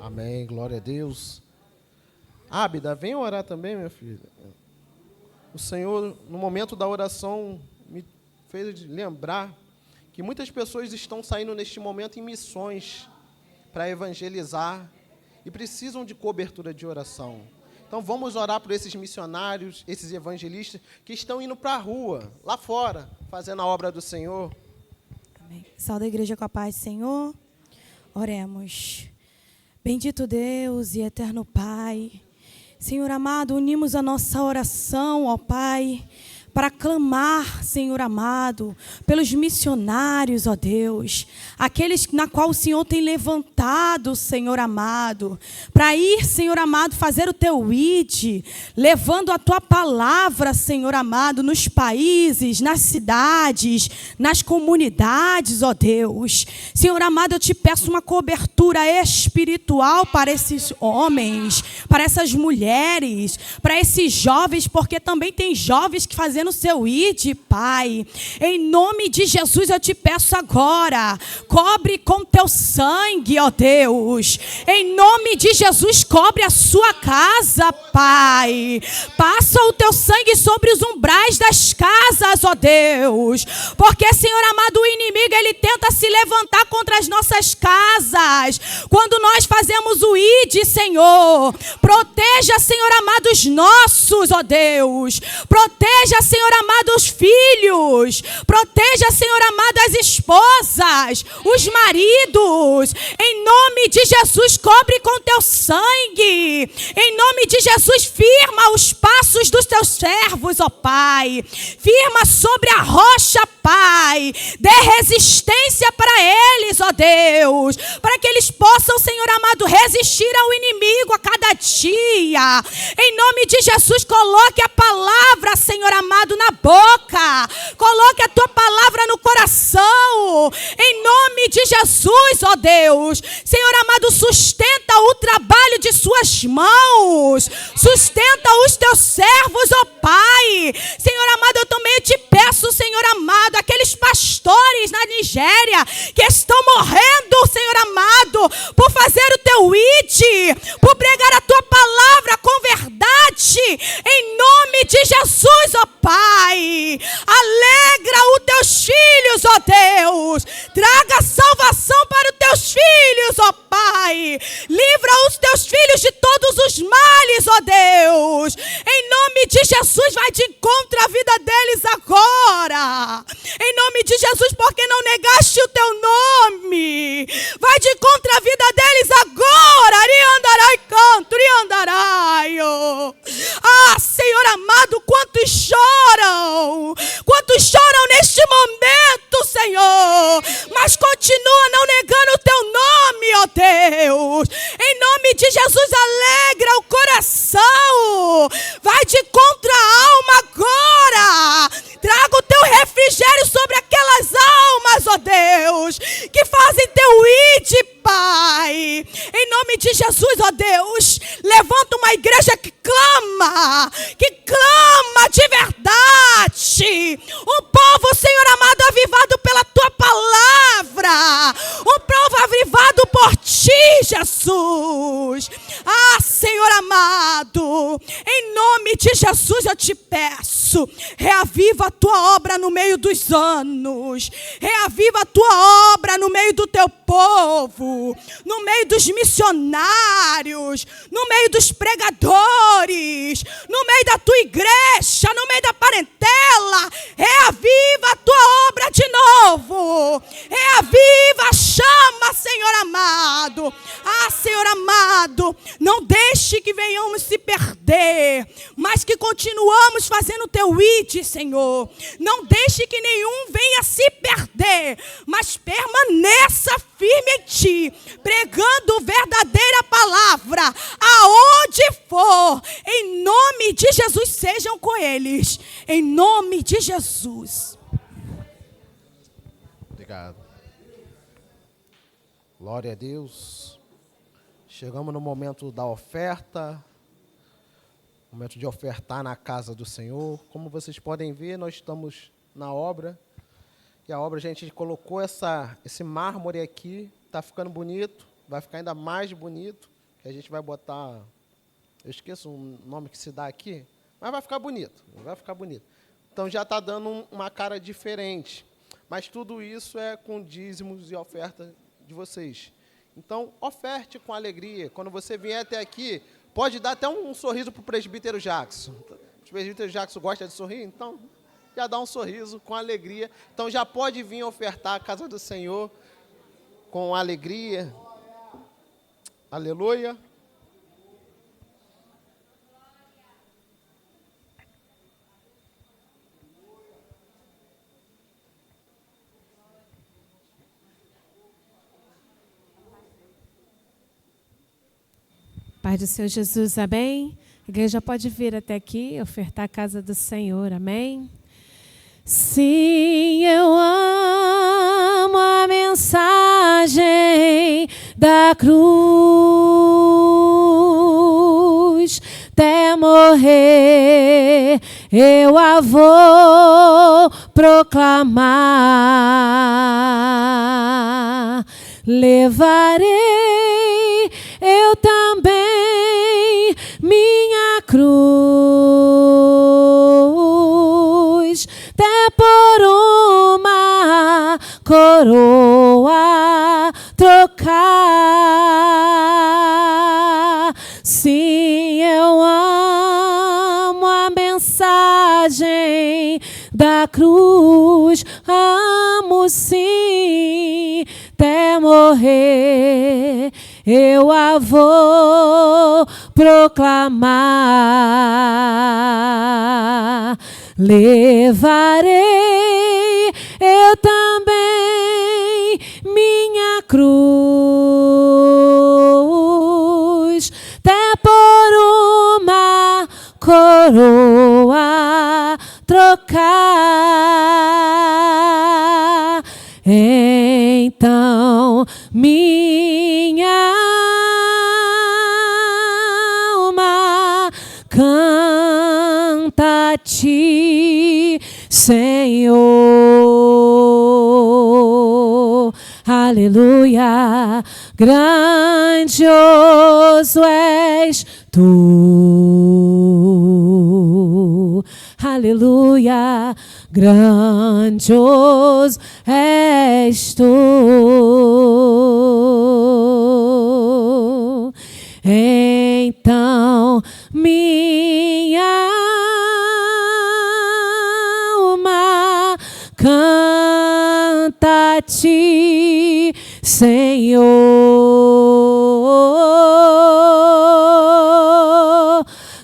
A: Amém, glória a Deus. Ábida, vem orar também, minha filha. O Senhor, no momento da oração, me fez lembrar que muitas pessoas estão saindo neste momento em missões para evangelizar e precisam de cobertura de oração. Então vamos orar por esses missionários, esses evangelistas que estão indo para a rua, lá fora, fazendo a obra do Senhor.
G: Amém. Salve a igreja com a paz do Senhor. Oremos. Bendito Deus e eterno Pai, Senhor amado, unimos a nossa oração, ó Pai, para clamar, Senhor amado, pelos missionários, ó Deus, aqueles na qual o Senhor tem levantado, Senhor amado, para ir, Senhor amado, fazer o Teu ID, levando a Tua palavra, Senhor amado, nos países, nas cidades, nas comunidades, ó Deus. Senhor amado, eu Te peço uma cobertura espiritual para esses homens, para essas mulheres, para esses jovens, porque também tem jovens que fazem no Seu ID, Pai. Em nome de Jesus eu Te peço agora, cobre com Teu sangue, ó Deus. Em nome de Jesus, cobre a sua casa, Pai. Passa o Teu sangue sobre os umbrais das casas, ó Deus. Porque, Senhor amado, o inimigo, ele tenta se levantar contra as nossas casas. Quando nós fazemos o ID, Senhor, proteja, Senhor amado, os nossos, ó Deus. Proteja, Senhor Senhor amado, os filhos. Proteja, Senhor amado, as esposas, os maridos. Em nome de Jesus, cobre com teu sangue. Em nome de Jesus, firma os passos dos teus servos, ó Pai. Firma sobre a rocha, Pai. Dê resistência para eles, ó Deus. Para que eles possam, Senhor amado, resistir ao inimigo a cada dia. Em nome de Jesus, coloque a palavra, Senhor amado, na boca. Coloque a tua palavra no coração. Em nome de Jesus, ó Deus. Senhor amado, sustenta o trabalho de suas mãos. Sustenta os teus servos, ó Pai. Senhor amado, eu também te peço, Senhor amado, aqueles pastores na Nigéria que estão morrendo, Senhor amado, por fazer o teu ID, por pregar a tua palavra com verdade, em nome de Jesus, ó Pai. Alegra os teus filhos, ó Deus. Traga salvação para os teus filhos, ó Pai. Livra os teus filhos de todos os males, ó Deus. Em nome de Jesus, vai de encontro à vida deles agora. Em nome de Jesus, porque não negaste o teu nome. Vai de encontro à vida deles agora. Riandarai canto, riandarai. Ah, Senhor amado, quantos choram. Quantos choram neste momento, Senhor. Mas continua não negando o teu nome, ó Deus. Em nome de Jesus, alegra o coração. Vai de contra a alma agora. Traga o teu refrigério sobre aquelas almas, ó Deus, que fazem teu ID, Pai. Em nome de Jesus, ó Deus, levanta uma igreja que clama de verdade. Um povo, Senhor amado, avivado pela tua palavra. Um povo avivado por ti, Jesus. Ah, Senhor amado, em nome de Jesus eu te peço, reaviva a tua obra no meio dos anos. Reaviva a tua obra no meio do teu povo, no meio dos missionários, no meio dos pregadores, no meio da tua igreja, no meio da parentela. Reaviva a tua obra de novo. Reaviva, chama, Senhor amado. Ah, Senhor amado, não deixe que venhamos se perder, mas que continuamos fazendo o teu ID, Senhor. Não deixe que nenhum venha se perder, mas permaneça firme em ti, pregando verdadeira palavra, aonde for. Em nome de Jesus, sejam com eles. Em nome de Jesus.
A: Obrigado. Glória a Deus. Chegamos no momento da oferta, momento de ofertar na casa do Senhor. Como vocês podem ver, nós estamos na obra. E a obra, a gente colocou esse mármore aqui, está ficando bonito, vai ficar ainda mais bonito. Que a gente vai botar, eu esqueço o nome que se dá aqui, mas vai ficar bonito, vai ficar bonito. Então já está dando uma cara diferente. Mas tudo isso é com dízimos e oferta de vocês. Então, oferte com alegria. Quando você vier até aqui, pode dar até um sorriso para o presbítero Jackson. O presbítero Jackson gosta de sorrir, então já dá um sorriso com alegria. Então já pode vir ofertar a casa do Senhor com alegria. Aleluia.
B: Pai do Senhor Jesus, amém? A igreja pode vir até aqui, ofertar a casa do Senhor, amém? Sim, eu amo a mensagem da cruz. Até morrer, eu a vou proclamar. Levarei eu também minha cruz, até por uma coroa trocar. Sim, eu amo a mensagem
G: da cruz, amo sim, até morrer eu a vou proclamar. Levarei eu também minha cruz, até por uma coroa trocar. Então minha alma canta a ti, Senhor. Aleluia, grandioso és tu. Aleluia, grandioso és tu. Então minha alma canta a ti, Senhor.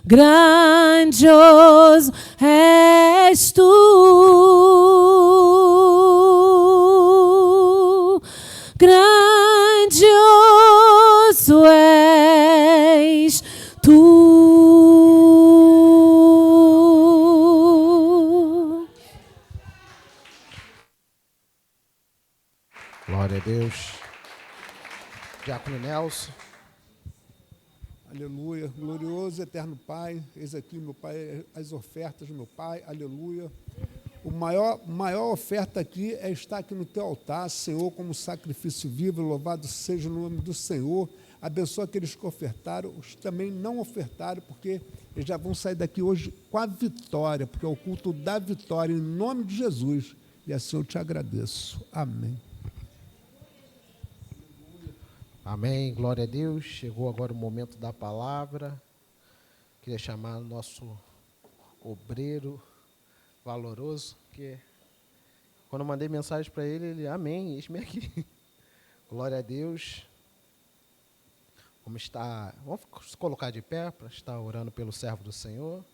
G: Grandioso és tu, grandioso és tu.
A: Glória a Deus. Diácono Nelson.
H: Aleluia, glorioso eterno Pai, eis aqui, meu Pai, as ofertas, meu Pai, aleluia. O maior oferta aqui é estar aqui no teu altar, Senhor, como sacrifício vivo, louvado seja o nome do Senhor. Abençoa aqueles que ofertaram, os que também não ofertaram, porque eles já vão sair daqui hoje com a vitória, porque é o culto da vitória, em nome de Jesus. E assim eu te agradeço. Amém.
A: Amém, glória a Deus. Chegou agora o momento da palavra. Queria chamar o nosso obreiro valoroso, que quando eu mandei mensagem para ele, amém, eis-me aqui. Glória a Deus. Vamos se colocar de pé para estar orando pelo servo do Senhor.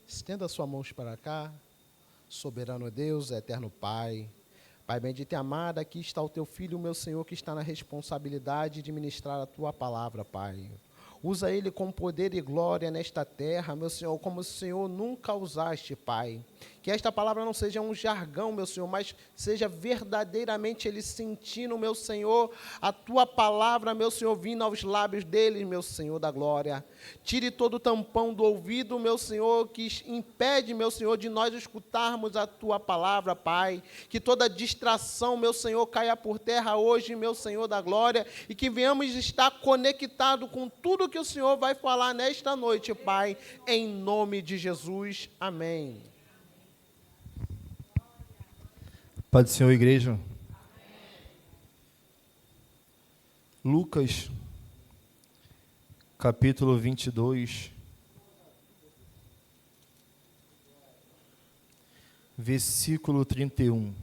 A: Estenda suas mãos para cá, soberano Deus, eterno Pai. Pai bendito e amado, aqui está o teu filho, o meu Senhor, que está na responsabilidade de ministrar a tua palavra, Pai. Usa ele com poder e glória nesta terra, meu Senhor, como o Senhor nunca usaste, Pai. Que esta palavra não seja um jargão, meu Senhor, mas seja verdadeiramente ele sentindo, meu Senhor, a tua palavra, meu Senhor, vindo aos lábios dele, meu Senhor da glória. Tire todo o tampão do ouvido, meu Senhor, que impede, meu Senhor, de nós escutarmos a tua palavra, Pai. Que toda distração, meu Senhor, caia por terra hoje, meu Senhor da glória, e que venhamos estar conectados com tudo que o Senhor vai falar nesta noite, Pai, em nome de Jesus. Amém.
I: Pai do Senhor, igreja. Lucas, capítulo 22, versículo 31.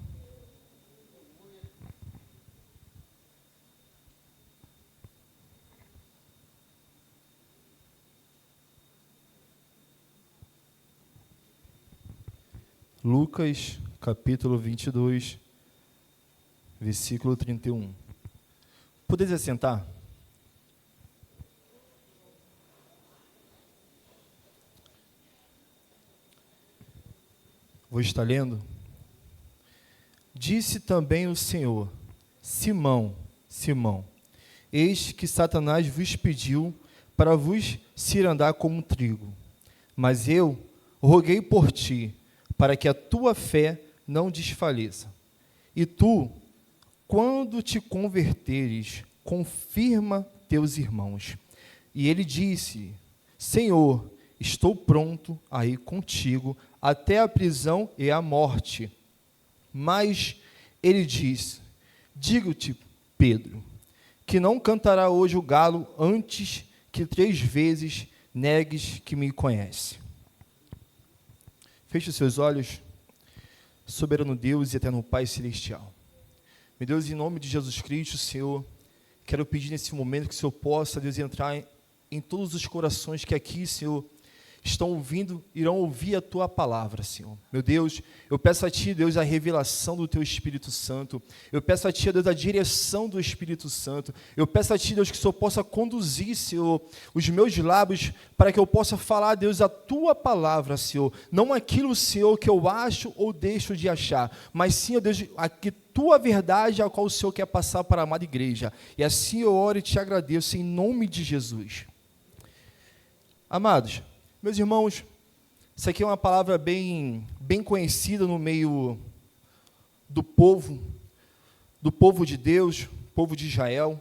I: Lucas, capítulo 22, versículo 31. Podeis assentar? Vou estar lendo. Disse também o Senhor: Simão, Simão, eis que Satanás vos pediu para vos cirandar como trigo. Mas eu roguei por ti, para que a tua fé não desfaleça. E tu, quando te converteres, confirma teus irmãos. E ele disse: Senhor, estou pronto a ir contigo até a prisão e a morte. Mas ele diz: Digo-te, Pedro, que não cantará hoje o galo antes que 3 vezes negues que me conhece. Feche os seus olhos, soberano Deus e eterno Pai celestial. Meu Deus, em nome de Jesus Cristo, Senhor, quero pedir nesse momento que o Senhor possa, Deus, entrar em todos os corações que aqui, Senhor, estão ouvindo, irão ouvir a Tua palavra, Senhor. Meu Deus, eu peço a Ti, Deus, a revelação do Teu Espírito Santo. Eu peço a Ti, Deus, a direção do Espírito Santo. Eu peço a Ti, Deus, que o Senhor possa conduzir, Senhor, os meus lábios, para que eu possa falar, Deus, a Tua palavra, Senhor. Não aquilo, Senhor, que eu acho ou deixo de achar, mas sim, Deus, a Tua verdade, a qual o Senhor quer passar para a amada igreja. E assim eu oro e Te agradeço, em nome de Jesus. Amados, meus irmãos, isso aqui é uma palavra bem conhecida no meio do povo de Deus, povo de Israel.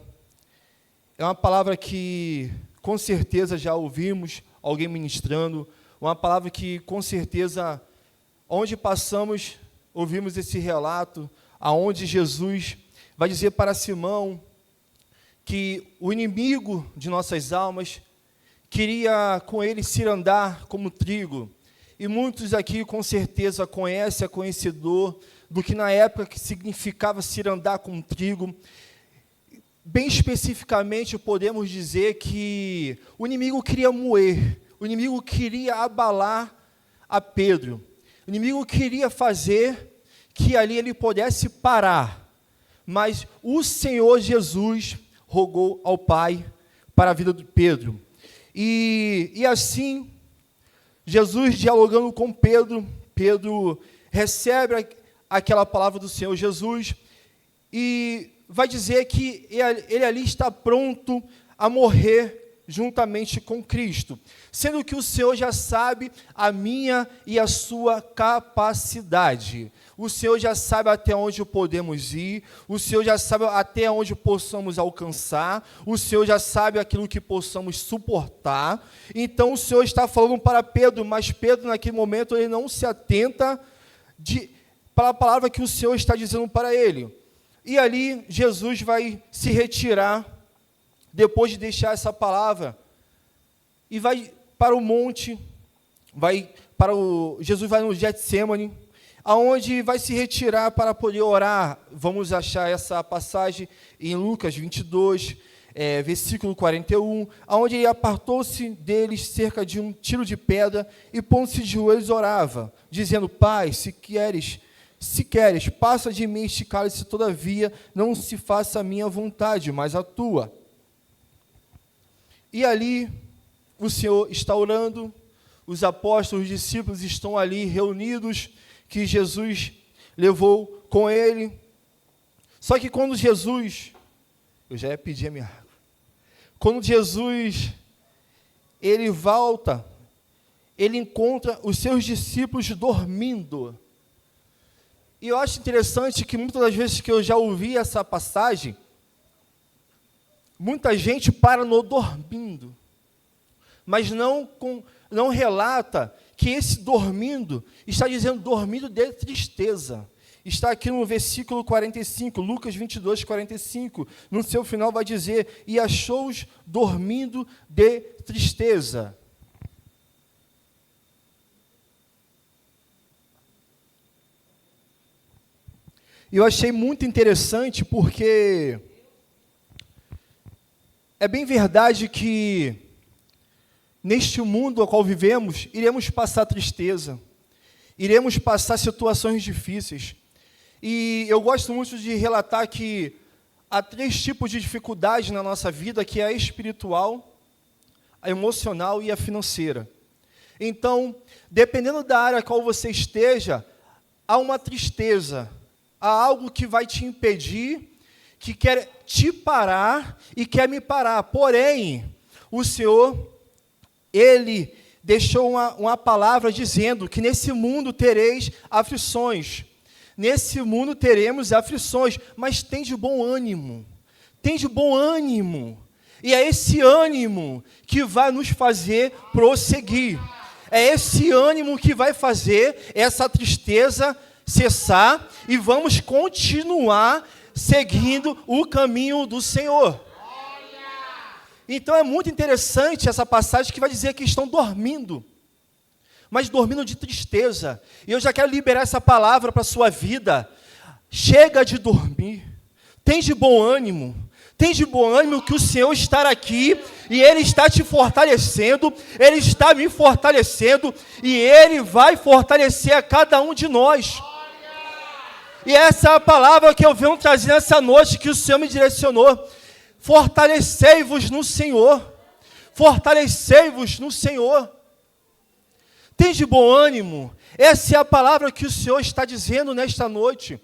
I: É uma palavra que, com certeza, já ouvimos alguém ministrando, uma palavra que, com certeza, onde passamos, ouvimos esse relato, aonde Jesus vai dizer para Simão que o inimigo de nossas almas queria com ele cirandar como trigo. E muitos aqui com certeza conhecem, é conhecedor do que na época que significava cirandar como trigo. Bem especificamente podemos dizer que o inimigo queria moer, o inimigo queria abalar a Pedro. O inimigo queria fazer que ali ele pudesse parar. Mas o Senhor Jesus rogou ao Pai para a vida de Pedro. E assim, Jesus dialogando com Pedro, Pedro recebe aquela palavra do Senhor Jesus e vai dizer que ele ali está pronto a morrer juntamente com Cristo, sendo que o Senhor já sabe a minha e a sua capacidade. O Senhor já sabe até onde podemos ir, o Senhor já sabe até onde possamos alcançar, o Senhor já sabe aquilo que possamos suportar. Então o Senhor está falando para Pedro, mas Pedro naquele momento ele não se atenta para a palavra que o Senhor está dizendo para ele. E ali Jesus vai se retirar, depois de deixar essa palavra, e vai para o monte, Jesus vai no Getsêmani, aonde vai se retirar para poder orar. Vamos achar essa passagem em Lucas 22, versículo 41, aonde ele apartou-se deles cerca de um tiro de pedra, e pondo-se de joelhos orava, dizendo: Pai, se queres, passa de mim este cálice, todavia não se faça a minha vontade, mas a tua. E ali o Senhor está orando, os apóstolos, os discípulos estão ali reunidos, que Jesus levou com ele. Só que quando Jesus, eu já ia pedir a minha água, quando Jesus, ele volta, ele encontra os seus discípulos dormindo. E eu acho interessante que muitas das vezes que eu já ouvi essa passagem, muita gente para no dormindo, mas não relata que esse dormindo, está dizendo dormindo de tristeza. Está aqui no versículo 45, Lucas 22, 45, no seu final vai dizer: e achou-os dormindo de tristeza. Eu achei muito interessante porque é bem verdade que neste mundo ao qual vivemos, iremos passar tristeza, iremos passar situações difíceis. E eu gosto muito de relatar que há 3 tipos de dificuldades na nossa vida, que é a espiritual, a emocional e a financeira. Então, dependendo da área a qual você esteja, há uma tristeza, há algo que vai te impedir, que quer te parar e quer me parar. Porém, o Senhor, Ele deixou uma palavra dizendo que nesse mundo tereis aflições. Nesse mundo teremos aflições, mas tem de bom ânimo. Tem de bom ânimo. E é esse ânimo que vai nos fazer prosseguir. É esse ânimo que vai fazer essa tristeza cessar e vamos continuar seguindo o caminho do Senhor. Então é muito interessante essa passagem que vai dizer que estão dormindo, mas dormindo de tristeza. E eu já quero liberar essa palavra para a sua vida. Chega de dormir, tem de bom ânimo que o Senhor está aqui, e Ele está te fortalecendo, Ele está me fortalecendo, e Ele vai fortalecer a cada um de nós. E essa é a palavra que eu venho trazer nessa noite, que o Senhor me direcionou. Fortalecei-vos no Senhor, fortalecei-vos no Senhor. Tem de bom ânimo, essa é a palavra que o Senhor está dizendo nesta noite.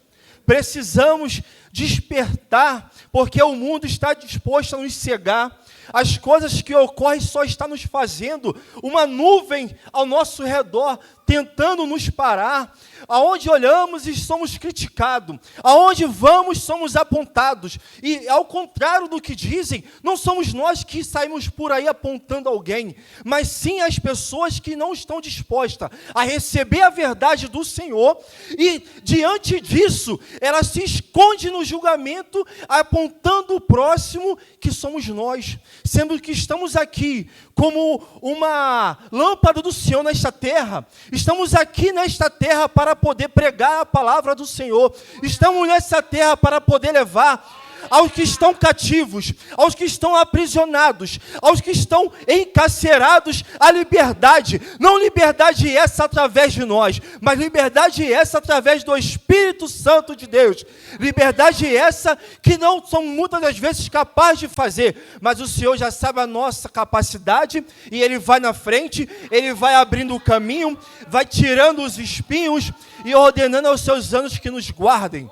I: Precisamos despertar, porque o mundo está disposto a nos cegar. As coisas que ocorrem só estão nos fazendo uma nuvem ao nosso redor, tentando nos parar. Aonde olhamos e somos criticados, aonde vamos somos apontados. E ao contrário do que dizem, não somos nós que saímos por aí apontando alguém, mas sim as pessoas que não estão dispostas a receber a verdade do Senhor, e diante disso, ela se esconde no julgamento, apontando o próximo, que somos nós, sendo que estamos aqui como uma lâmpada do Senhor nesta terra. Estamos aqui nesta terra para poder pregar a palavra do Senhor. Estamos nessa terra para poder levar aos que estão cativos, aos que estão aprisionados, aos que estão encarcerados, a liberdade. Não liberdade essa através de nós, mas liberdade essa através do Espírito Santo de Deus. Liberdade essa que não somos muitas das vezes capazes de fazer, mas o Senhor já sabe a nossa capacidade, e Ele vai na frente, Ele vai abrindo o caminho, vai tirando os espinhos e ordenando aos seus anjos que nos guardem.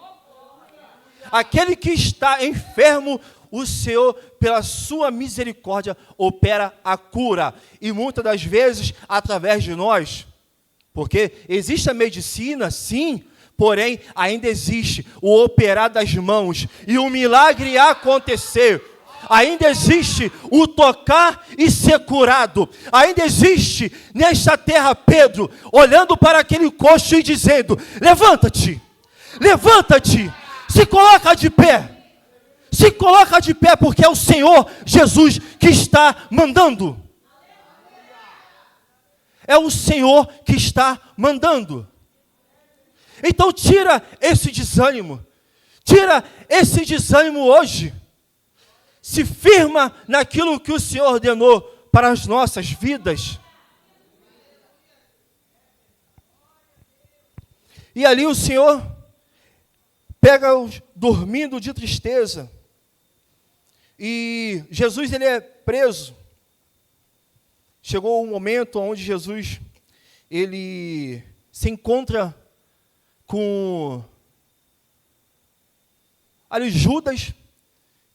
I: Aquele que está enfermo, o Senhor, pela sua misericórdia, opera a cura. E muitas das vezes, através de nós. Porque existe a medicina, sim, porém, ainda existe o operar das mãos e o milagre acontecer. Ainda existe o tocar e ser curado. Ainda existe nesta terra Pedro, olhando para aquele coxo e dizendo: levanta-te, levanta-te. Se coloca de pé, se coloca de pé, porque é o Senhor Jesus que está mandando. É o Senhor que está mandando. Então tira esse desânimo hoje. Se firma naquilo que o Senhor ordenou para as nossas vidas. E ali o Senhor pega-os dormindo de tristeza. E Jesus, ele é preso. Chegou um momento onde Jesus, ele se encontra com ali Judas,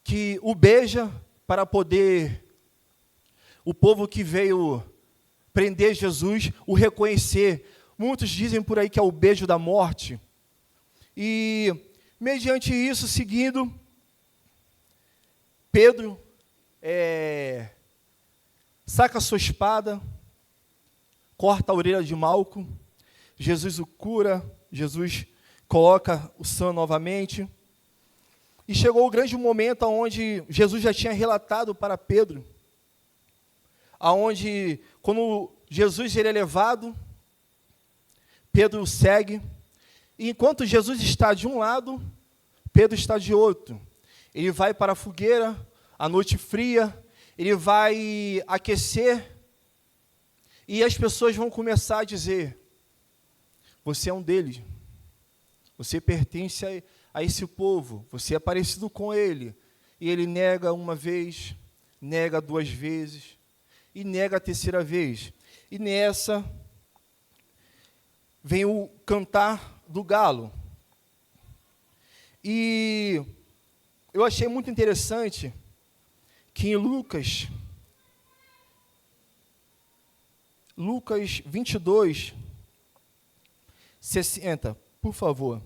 I: que o beija para poder o povo que veio prender Jesus o reconhecer. Muitos dizem por aí que é o beijo da morte. E mediante isso, seguindo, Pedro saca a sua espada, corta a orelha de Malco, Jesus o cura, Jesus coloca o sangue novamente, e chegou o grande momento onde Jesus já tinha relatado para Pedro, aonde, quando Jesus ele é levado, Pedro o segue, e enquanto Jesus está de um lado, Pedro está de outro. Ele vai para a fogueira, à noite fria, ele vai aquecer, e as pessoas vão começar a dizer: você é um deles, você pertence a esse povo, você é parecido com ele. E ele nega uma vez, nega duas vezes, e nega a terceira vez. E nessa, vem o cantar do galo. E eu achei muito interessante que em Lucas 22, 60, por favor.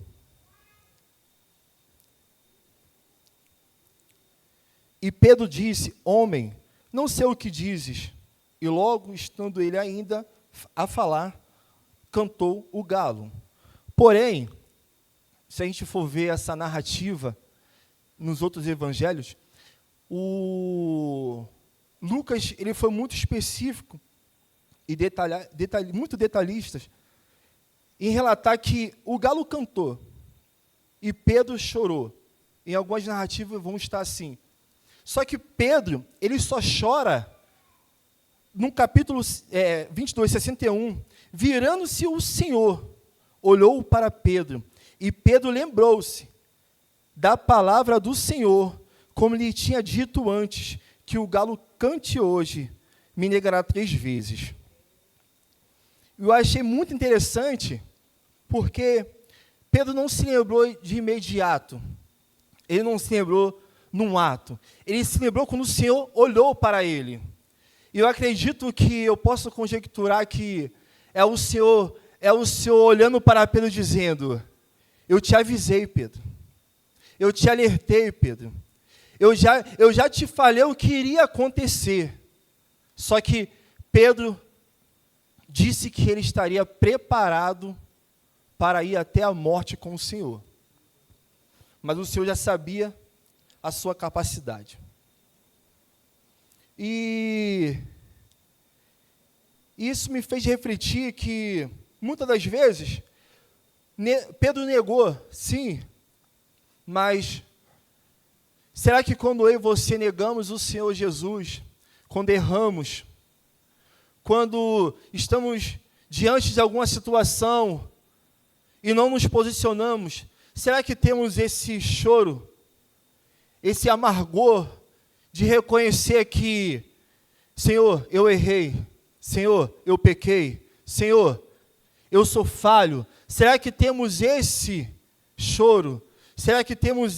I: E Pedro disse: homem, não sei o que dizes. E logo, estando ele ainda a falar, cantou o galo. Porém, se a gente for ver essa narrativa, nos outros evangelhos, o Lucas ele foi muito específico e muito detalhista em relatar que o galo cantou e Pedro chorou. Em algumas narrativas vão estar assim. Só que Pedro, ele só chora no capítulo 22, 61, virando-se o Senhor, olhou para Pedro, e Pedro lembrou-se da palavra do Senhor, como lhe tinha dito antes, que o galo cante hoje, me negará 3 vezes. Eu achei muito interessante, porque Pedro não se lembrou de imediato, ele não se lembrou num ato, ele se lembrou quando o Senhor olhou para ele. E eu acredito que eu posso conjecturar que é o Senhor olhando para Pedro dizendo: eu te avisei, Pedro, eu te alertei, Pedro, eu já te falei o que iria acontecer. Só que Pedro disse que ele estaria preparado para ir até a morte com o Senhor. Mas o Senhor já sabia a sua capacidade. E isso me fez refletir que, muitas das vezes, Pedro negou, sim, mas será que quando eu e você negamos o Senhor Jesus, quando erramos, quando estamos diante de alguma situação e não nos posicionamos, será que temos esse choro, esse amargor de reconhecer que, Senhor, eu errei, Senhor, eu pequei, Senhor, eu sou falho? Será que temos esse choro? Será que temos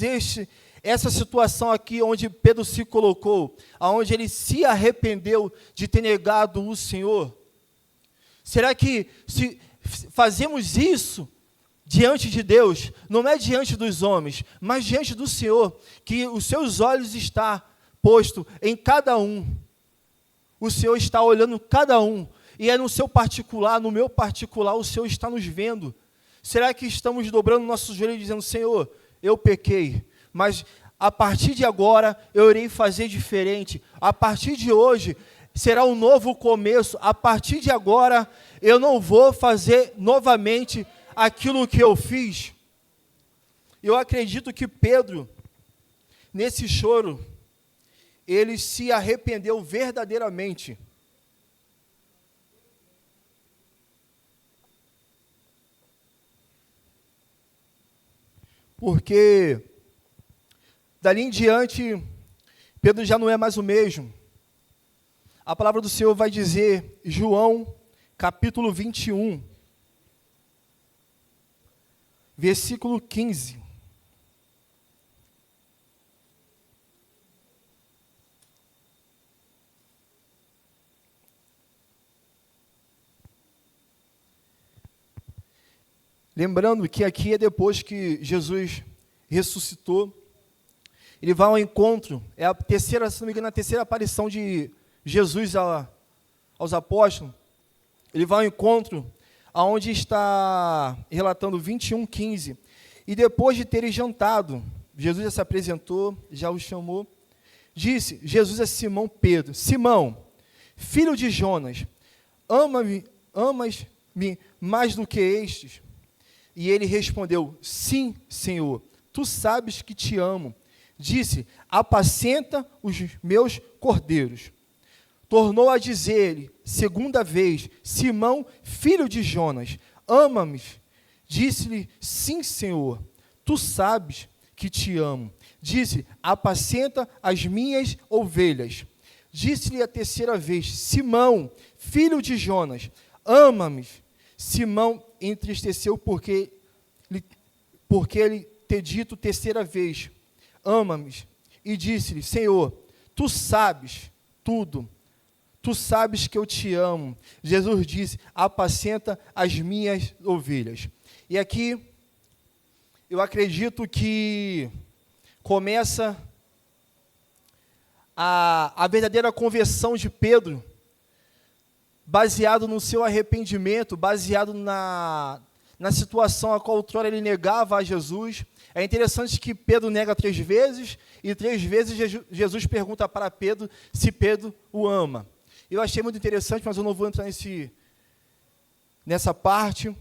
I: essa situação aqui onde Pedro se colocou, onde ele se arrependeu de ter negado o Senhor? Será que se fazemos isso diante de Deus, não é diante dos homens, mas diante do Senhor, que os seus olhos estão postos em cada um, o Senhor está olhando cada um, e é no seu particular, no meu particular, o Senhor está nos vendo? Será que estamos dobrando nossos joelhos e dizendo: Senhor, eu pequei, mas a partir de agora eu irei fazer diferente, a partir de hoje será um novo começo, a partir de agora eu não vou fazer novamente aquilo que eu fiz? Eu acredito que Pedro, nesse choro, ele se arrependeu verdadeiramente. Porque dali em diante, Pedro já não é mais o mesmo. A palavra do Senhor vai dizer, João, capítulo 21, versículo 15. Lembrando que aqui é depois que Jesus ressuscitou, ele vai ao encontro, é a terceira, se não me engano, a terceira aparição de Jesus aos apóstolos. Ele vai ao encontro, aonde está relatando 21:15. E depois de terem jantado, Jesus já se apresentou, já o chamou, disse Jesus a Simão Pedro: Simão, filho de Jonas, amas-me mais do que estes? E ele respondeu: sim, Senhor, tu sabes que te amo. Disse: apacenta os meus cordeiros. Tornou a dizer-lhe, segunda vez: Simão, filho de Jonas, ama-me? Disse-lhe: sim, Senhor, tu sabes que te amo. Disse: apacenta as minhas ovelhas. Disse-lhe a terceira vez: Simão, filho de Jonas, ama-me? Simão entristeceu porque ele ter dito terceira vez: ama-me? E disse-lhe: Senhor, tu sabes tudo, tu sabes que eu te amo. Jesus disse: apacenta as minhas ovelhas. E aqui, eu acredito que começa a verdadeira conversão de Pedro, baseado no seu arrependimento, baseado na situação a qual outrora ele negava a Jesus. É interessante que Pedro nega 3 vezes, e 3 vezes Jesus pergunta para Pedro se Pedro o ama. Eu achei muito interessante, mas eu não vou entrar nessa parte.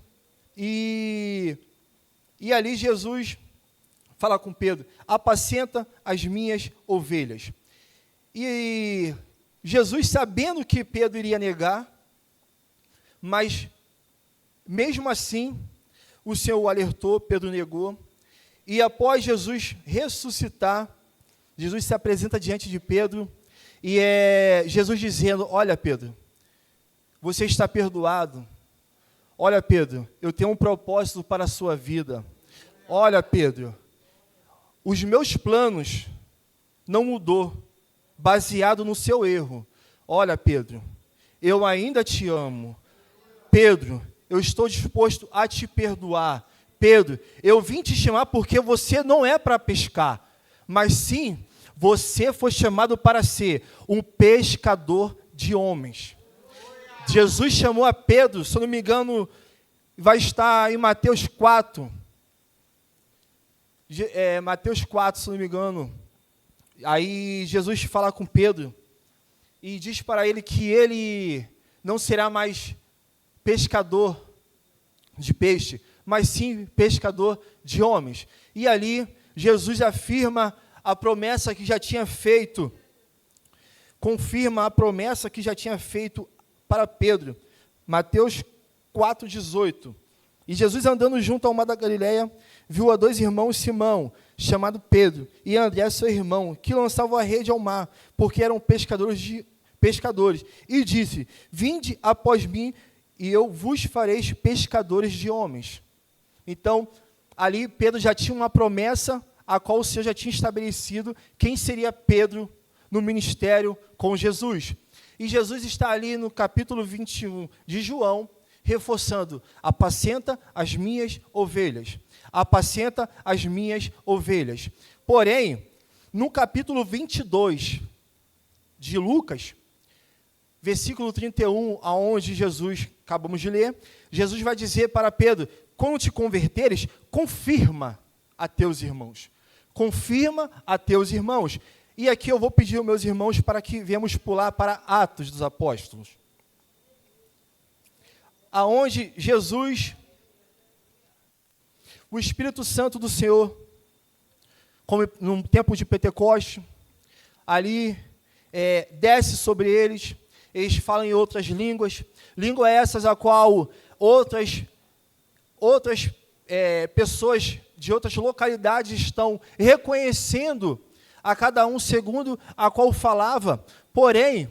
I: E ali Jesus fala com Pedro: apacenta as minhas ovelhas. E Jesus, sabendo que Pedro iria negar, mas mesmo assim, o Senhor o alertou, Pedro negou. E após Jesus ressuscitar, Jesus se apresenta diante de Pedro, e Jesus dizendo: olha, Pedro, você está perdoado. Olha, Pedro, eu tenho um propósito para a sua vida. Olha, Pedro, os meus planos não mudou, baseado no seu erro. Olha, Pedro, eu ainda te amo. Pedro, eu estou disposto a te perdoar. Pedro, eu vim te chamar porque você não é para pescar, mas sim, você foi chamado para ser um pescador de homens. Jesus chamou a Pedro, se eu não me engano, vai estar em Mateus 4. Mateus 4, se eu não me engano. Aí Jesus fala com Pedro e diz para ele que ele não será mais pescador de peixe, mas sim pescador de homens. E ali Jesus afirma a promessa que já tinha feito, confirma a promessa que já tinha feito para Pedro. Mateus 4,18. E Jesus, andando junto ao mar da Galileia, viu a 2 irmãos, Simão, chamado Pedro, e André, seu irmão, que lançavam a rede ao mar, porque eram pescadores. E disse: vinde após mim, e eu vos farei pescadores de homens. Então, ali Pedro já tinha uma promessa, a qual o Senhor já tinha estabelecido quem seria Pedro no ministério com Jesus. E Jesus está ali no capítulo 21 de João, reforçando: apacenta as minhas ovelhas. Apacenta as minhas ovelhas. Porém, no capítulo 22 de Lucas, versículo 31, aonde Jesus, acabamos de ler, Jesus vai dizer para Pedro: quando te converteres, confirma a teus irmãos. Confirma a teus irmãos. E aqui eu vou pedir aos meus irmãos para que venhamos pular para Atos dos Apóstolos, aonde Jesus, o Espírito Santo do Senhor, como no tempo de Pentecostes, ali desce sobre eles, eles falam em outras línguas, línguas essas a qual outras pessoas de outras localidades estão reconhecendo a cada um segundo a qual falava. Porém,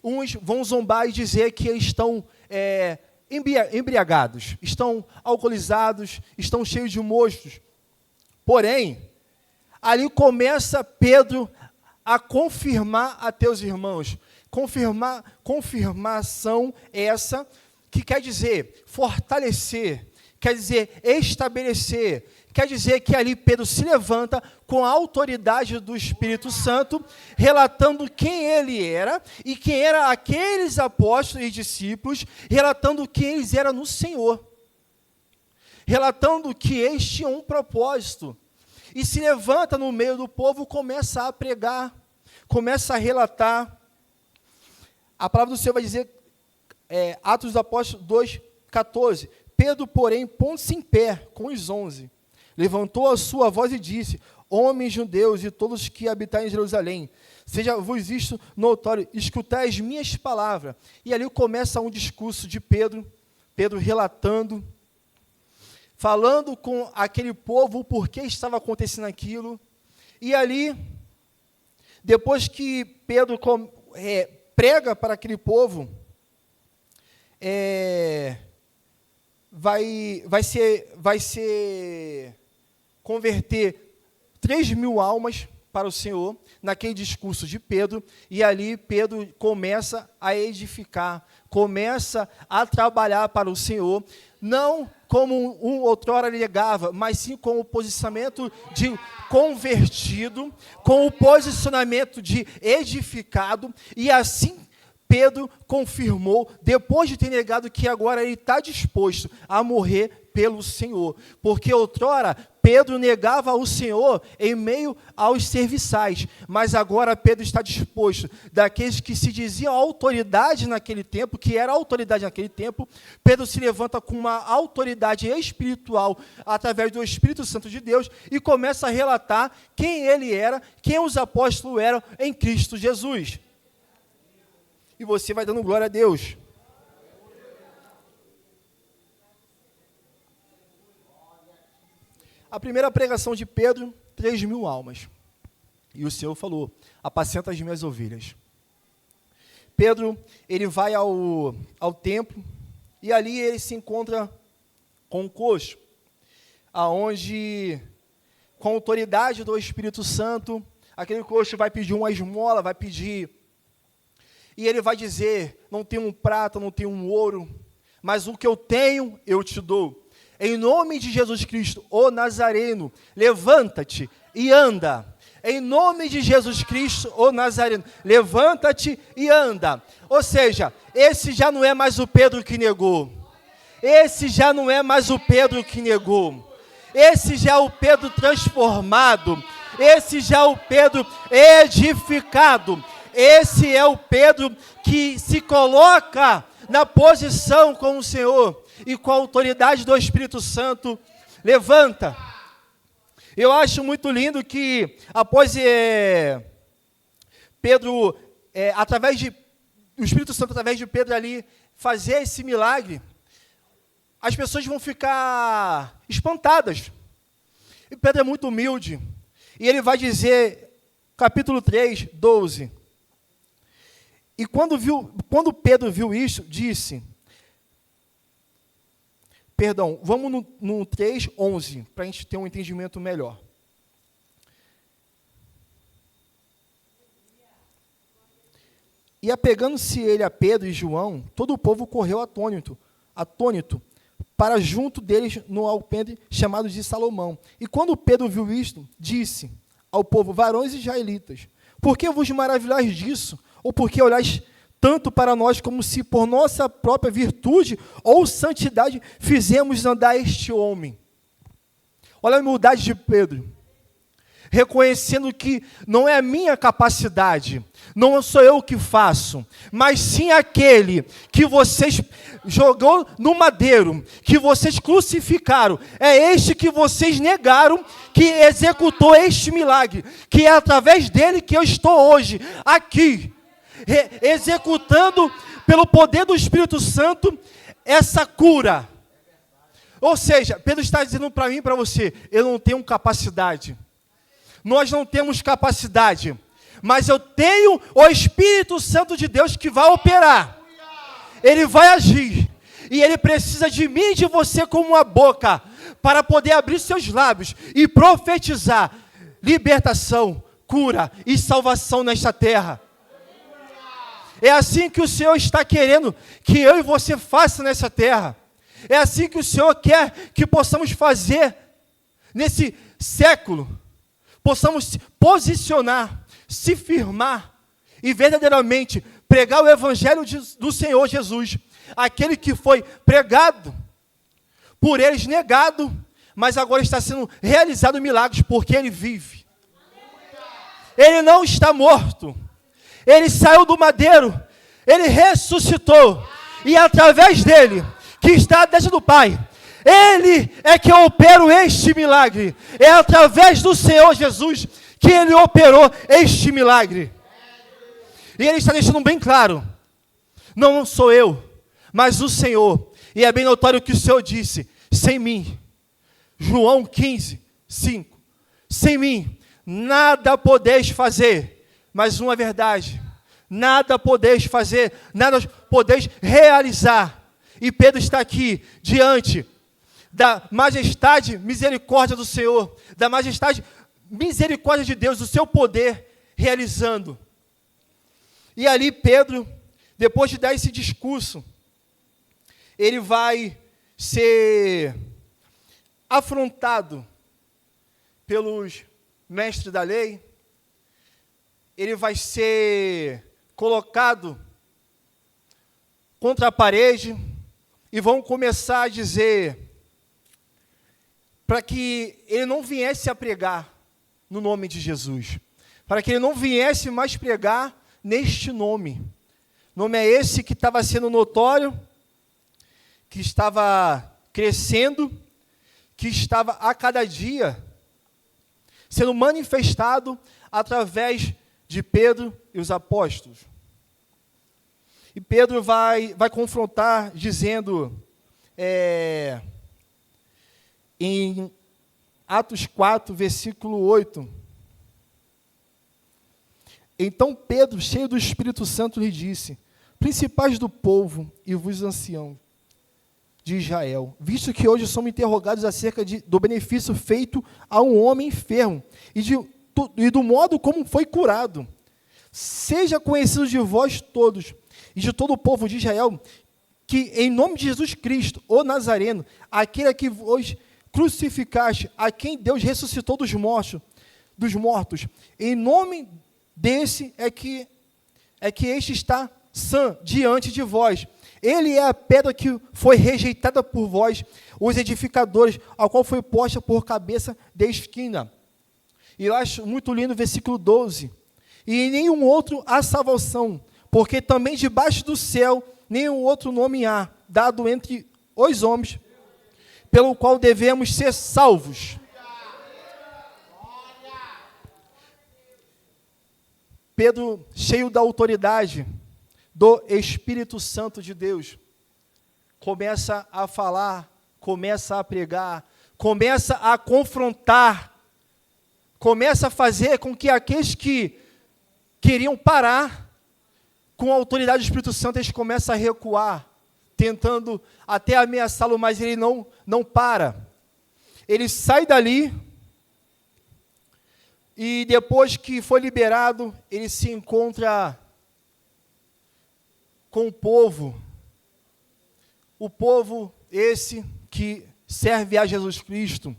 I: uns vão zombar e dizer que eles estão embriagados, estão alcoolizados, estão cheios de mostos. Porém, ali começa Pedro a confirmar a teus irmãos. Confirmação essa que quer dizer fortalecer, quer dizer estabelecer, quer dizer que ali Pedro se levanta com a autoridade do Espírito Santo, relatando quem ele era e quem eram aqueles apóstolos e discípulos, relatando quem eles eram no Senhor, relatando que eles tinham um propósito, e se levanta no meio do povo, começa a pregar, começa a relatar. A palavra do Senhor vai dizer, Atos dos Apóstolos 2,14, Pedro, porém, pondo-se em pé com os 11, levantou a sua voz e disse: homens judeus e todos que habitam em Jerusalém, seja-vos isto notório, escutai as minhas palavras. E ali começa um discurso de Pedro relatando, falando com aquele povo o porquê estava acontecendo aquilo. E ali, depois que Pedro prega para aquele povo, vai ser converter 3.000 almas para o Senhor, naquele discurso de Pedro, e ali Pedro começa a edificar, começa a trabalhar para o Senhor, não como um outrora negava, mas sim com o posicionamento de convertido, com o posicionamento de edificado, e assim Pedro confirmou, depois de ter negado, que agora ele está disposto a morrer pelo Senhor. Porque outrora Pedro negava o Senhor em meio aos serviçais, mas agora Pedro está disposto, daqueles que se diziam autoridade naquele tempo, que era autoridade naquele tempo, Pedro se levanta com uma autoridade espiritual, através do Espírito Santo de Deus, e começa a relatar quem ele era, quem os apóstolos eram em Cristo Jesus. E você vai dando glória a Deus. A primeira pregação de Pedro, 3.000 almas. E o Senhor falou: apacenta as minhas ovelhas. Pedro, ele vai ao templo, e ali ele se encontra com um coxo, aonde, com a autoridade do Espírito Santo, aquele coxo vai pedir uma esmola, vai pedir, e ele vai dizer: não tenho um prata, não tenho um ouro, mas o que eu tenho, eu te dou. Em nome de Jesus Cristo, o Nazareno, levanta-te e anda. Em nome de Jesus Cristo, o Nazareno, levanta-te e anda. Ou seja, esse já não é mais o Pedro que negou. Esse já não é mais o Pedro que negou. Esse já é o Pedro transformado. Esse já é o Pedro edificado. Esse é o Pedro que se coloca na posição com o Senhor e com a autoridade do Espírito Santo. Levanta. Eu acho muito lindo que após Pedro, através de o Espírito Santo, através de Pedro ali, fazer esse milagre, as pessoas vão ficar espantadas. E Pedro é muito humilde. E ele vai dizer, capítulo 3, 12. E quando Pedro viu isso, disse... Perdão, vamos no 3, 11, para a gente ter um entendimento melhor. E apegando-se ele a Pedro e João, todo o povo correu atônito, para junto deles no alpendre chamado de Salomão. E quando Pedro viu isto, disse ao povo: varões israelitas, por que vos maravilhais disso? Ou por que olhais tanto para nós, como se por nossa própria virtude ou santidade fizemos andar este homem? Olha a humildade de Pedro, reconhecendo que não é a minha capacidade, não sou eu que faço, mas sim aquele que vocês jogou no madeiro, que vocês crucificaram, é este que vocês negaram, que executou este milagre, que é através dele que eu estou hoje aqui, executando pelo poder do Espírito Santo essa cura. Ou seja, Pedro está dizendo para mim e para você: eu não tenho capacidade, nós não temos capacidade, mas eu tenho o Espírito Santo de Deus que vai operar, ele vai agir, e ele precisa de mim e de você como uma boca, para poder abrir seus lábios e profetizar libertação, cura e salvação nesta terra. É assim que o Senhor está querendo que eu e você faça nessa terra. É assim que o Senhor quer que possamos fazer nesse século. Possamos se posicionar, se firmar e verdadeiramente pregar o Evangelho do Senhor Jesus. Aquele que foi pregado, por eles negado, mas agora está sendo realizado milagres porque ele vive. Ele não está morto. Ele saiu do madeiro, ele ressuscitou, e através dele, que está à destra do Pai, ele é que opera este milagre. É através do Senhor Jesus que ele operou este milagre. E ele está deixando bem claro: não sou eu, mas o Senhor. E é bem notório que o Senhor disse: sem mim, João 15, 5, sem mim nada podeis fazer. Mas uma verdade: nada podeis fazer, nada podeis realizar. E Pedro está aqui, diante da majestade, misericórdia do Senhor, da majestade, misericórdia de Deus, do seu poder, realizando. E ali Pedro, depois de dar esse discurso, ele vai ser afrontado pelos mestres da lei, ele vai ser colocado contra a parede e vão começar a dizer para que ele não viesse a pregar no nome de Jesus, para que ele não viesse mais pregar neste nome. Nome é esse que estava sendo notório, que estava crescendo, que estava a cada dia sendo manifestado através de Pedro e os apóstolos. E Pedro vai confrontar dizendo, em Atos 4, versículo 8, então Pedro, cheio do Espírito Santo, lhe disse, principais do povo e vos anciãos de Israel, visto que hoje somos interrogados acerca do benefício feito a um homem enfermo e do modo como foi curado, seja conhecido de vós todos e de todo o povo de Israel, que em nome de Jesus Cristo, o Nazareno, aquele que vos crucificaste, a quem Deus ressuscitou dos mortos, em nome desse é que este está sã diante de vós. Ele é a pedra que foi rejeitada por vós, os edificadores, a qual foi posta por cabeça de esquina. E eu acho muito lindo o versículo 12. E em nenhum outro há salvação, porque também debaixo do céu nenhum outro nome há, dado entre os homens, pelo qual devemos ser salvos. Pedro, cheio da autoridade do Espírito Santo de Deus, começa a falar, começa a pregar, começa a confrontar, começa a fazer com que aqueles que queriam parar com a autoridade do Espírito Santo, eles começam a recuar, tentando até ameaçá-lo, mas ele não para. Ele sai dali e depois que foi liberado, ele se encontra com o povo esse que serve a Jesus Cristo,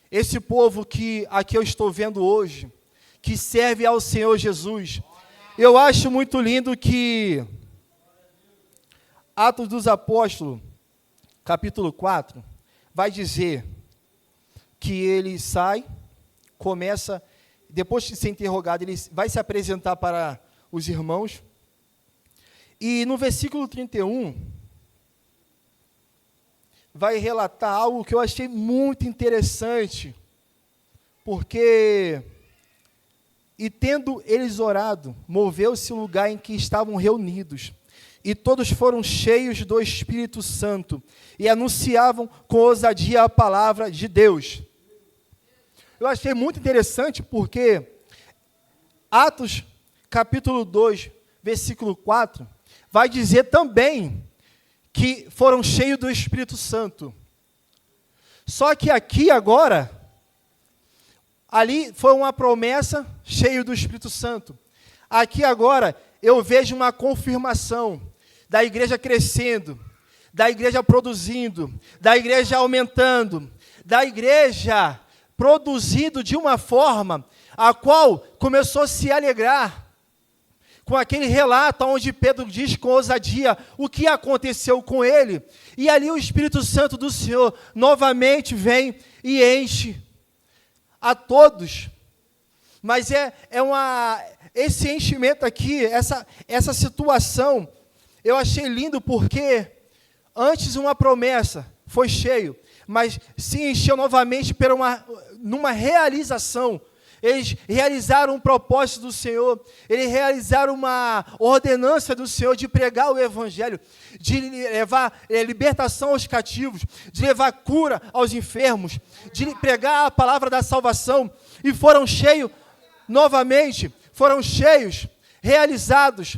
I: esse povo que aqui eu estou vendo hoje, que serve ao Senhor Jesus. Eu acho muito lindo que Atos dos Apóstolos, capítulo 4, vai dizer que ele sai, começa, depois de ser interrogado, ele vai se apresentar para os irmãos. E no versículo 31, vai relatar algo que eu achei muito interessante, porque, e tendo eles orado, moveu-se o lugar em que estavam reunidos, e todos foram cheios do Espírito Santo, e anunciavam com ousadia a palavra de Deus. Eu achei muito interessante porque Atos, capítulo 2, versículo 4, vai dizer também que foram cheios do Espírito Santo. Só que aqui agora, ali foi uma promessa, cheio do Espírito Santo. Aqui agora, eu vejo uma confirmação da igreja crescendo, da igreja produzindo, da igreja aumentando, da igreja produzindo de uma forma a qual começou a se alegrar com aquele relato onde Pedro diz com ousadia o que aconteceu com ele, e ali o Espírito Santo do Senhor novamente vem e enche a todos. Mas esse enchimento aqui, essa situação, eu achei lindo porque antes uma promessa foi cheio, mas se encheu novamente numa realização. Eles realizaram um propósito do Senhor, eles realizaram uma ordenança do Senhor de pregar o Evangelho, de levar libertação aos cativos, de levar cura aos enfermos, de pregar a palavra da salvação, e foram cheios novamente, foram cheios, realizados.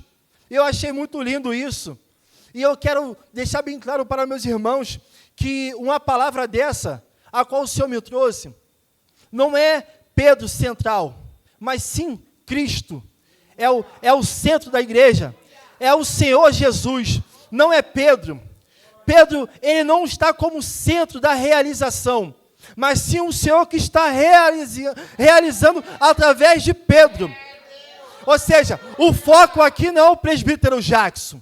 I: Eu achei muito lindo isso, e eu quero deixar bem claro para meus irmãos, que uma palavra dessa, a qual o Senhor me trouxe, não é Pedro central, mas sim Cristo, é o centro da igreja, é o Senhor Jesus, não é Pedro. Pedro, ele não está como centro da realização, mas sim o Senhor que está realizando através de Pedro. Ou seja, o foco aqui não é o presbítero Jackson,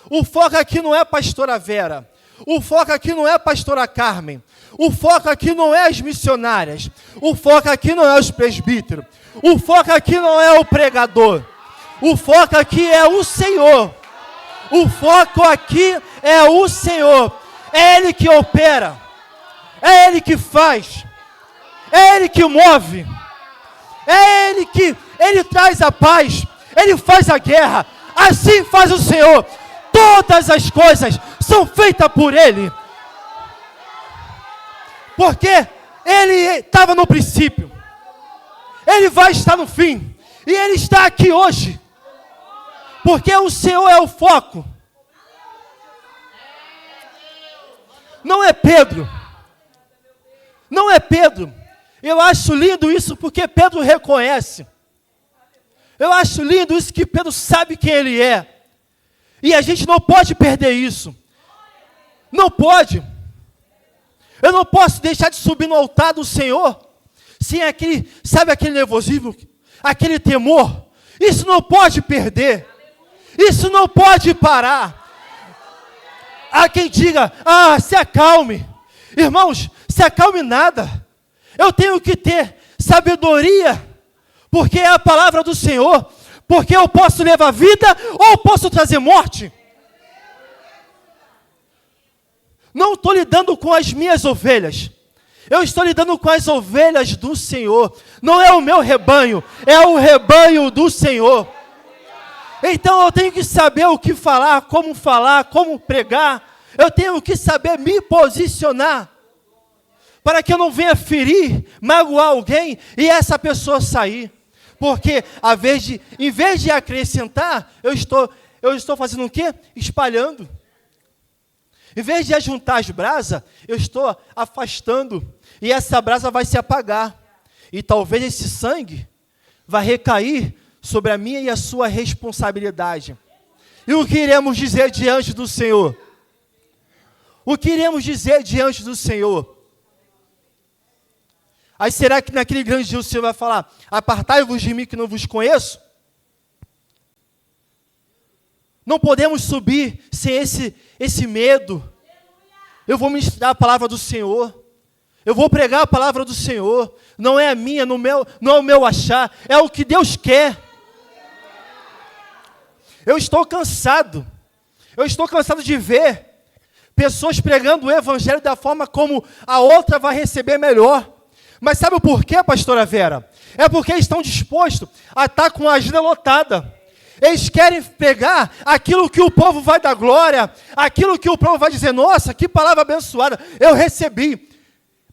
I: O foco aqui não é a pastora Vera. O foco aqui não é a pastora Carmen. O foco aqui não é as missionárias. O foco aqui não é os presbíteros. O foco aqui não é o pregador. O foco aqui é o Senhor. O foco aqui é o Senhor. É Ele que opera. É Ele que faz. É Ele que move. É Ele que Ele traz a paz. Ele faz a guerra. Assim faz o Senhor. Todas as coisas são feitas por Ele. Porque Ele estava no princípio. Ele vai estar no fim. E Ele está aqui hoje. Porque o Senhor é o foco. Não é Pedro. Não é Pedro. Eu acho lindo isso porque Pedro reconhece. Eu acho lindo isso que Pedro sabe quem ele é. E a gente não pode perder isso. Não pode. Eu não posso deixar de subir no altar do Senhor sem aquele, sabe aquele nervosismo, aquele temor. Isso não pode perder. Isso não pode parar. Há quem diga, se acalme. Irmãos, se acalme nada. Eu tenho que ter sabedoria, porque é a palavra do Senhor. Porque eu posso levar vida ou posso trazer morte. Não estou lidando com as minhas ovelhas. Eu estou lidando com as ovelhas do Senhor. Não é o meu rebanho, é o rebanho do Senhor. Então eu tenho que saber o que falar, como pregar. Eu tenho que saber me posicionar. Para que eu não venha ferir, magoar alguém e essa pessoa sair. Porque em vez de acrescentar, eu estou fazendo o quê? Espalhando. Em vez de ajuntar as brasas, eu estou afastando. E essa brasa vai se apagar. E talvez esse sangue vai recair sobre a minha e a sua responsabilidade. E o que iremos dizer diante do Senhor? O que iremos dizer diante do Senhor? Aí será que naquele grande dia o Senhor vai falar, apartai-vos de mim que não vos conheço? Não podemos subir sem esse medo. Eu vou ministrar a palavra do Senhor. Eu vou pregar a palavra do Senhor. Não é a minha, não é o meu achar. É o que Deus quer. Eu estou cansado. Eu estou cansado de ver pessoas pregando o evangelho da forma como a outra vai receber melhor. Mas sabe o porquê, pastora Vera? É porque estão dispostos a estar com a agenda lotada. Eles querem pegar aquilo que o povo vai dar glória, aquilo que o povo vai dizer, nossa, que palavra abençoada, eu recebi.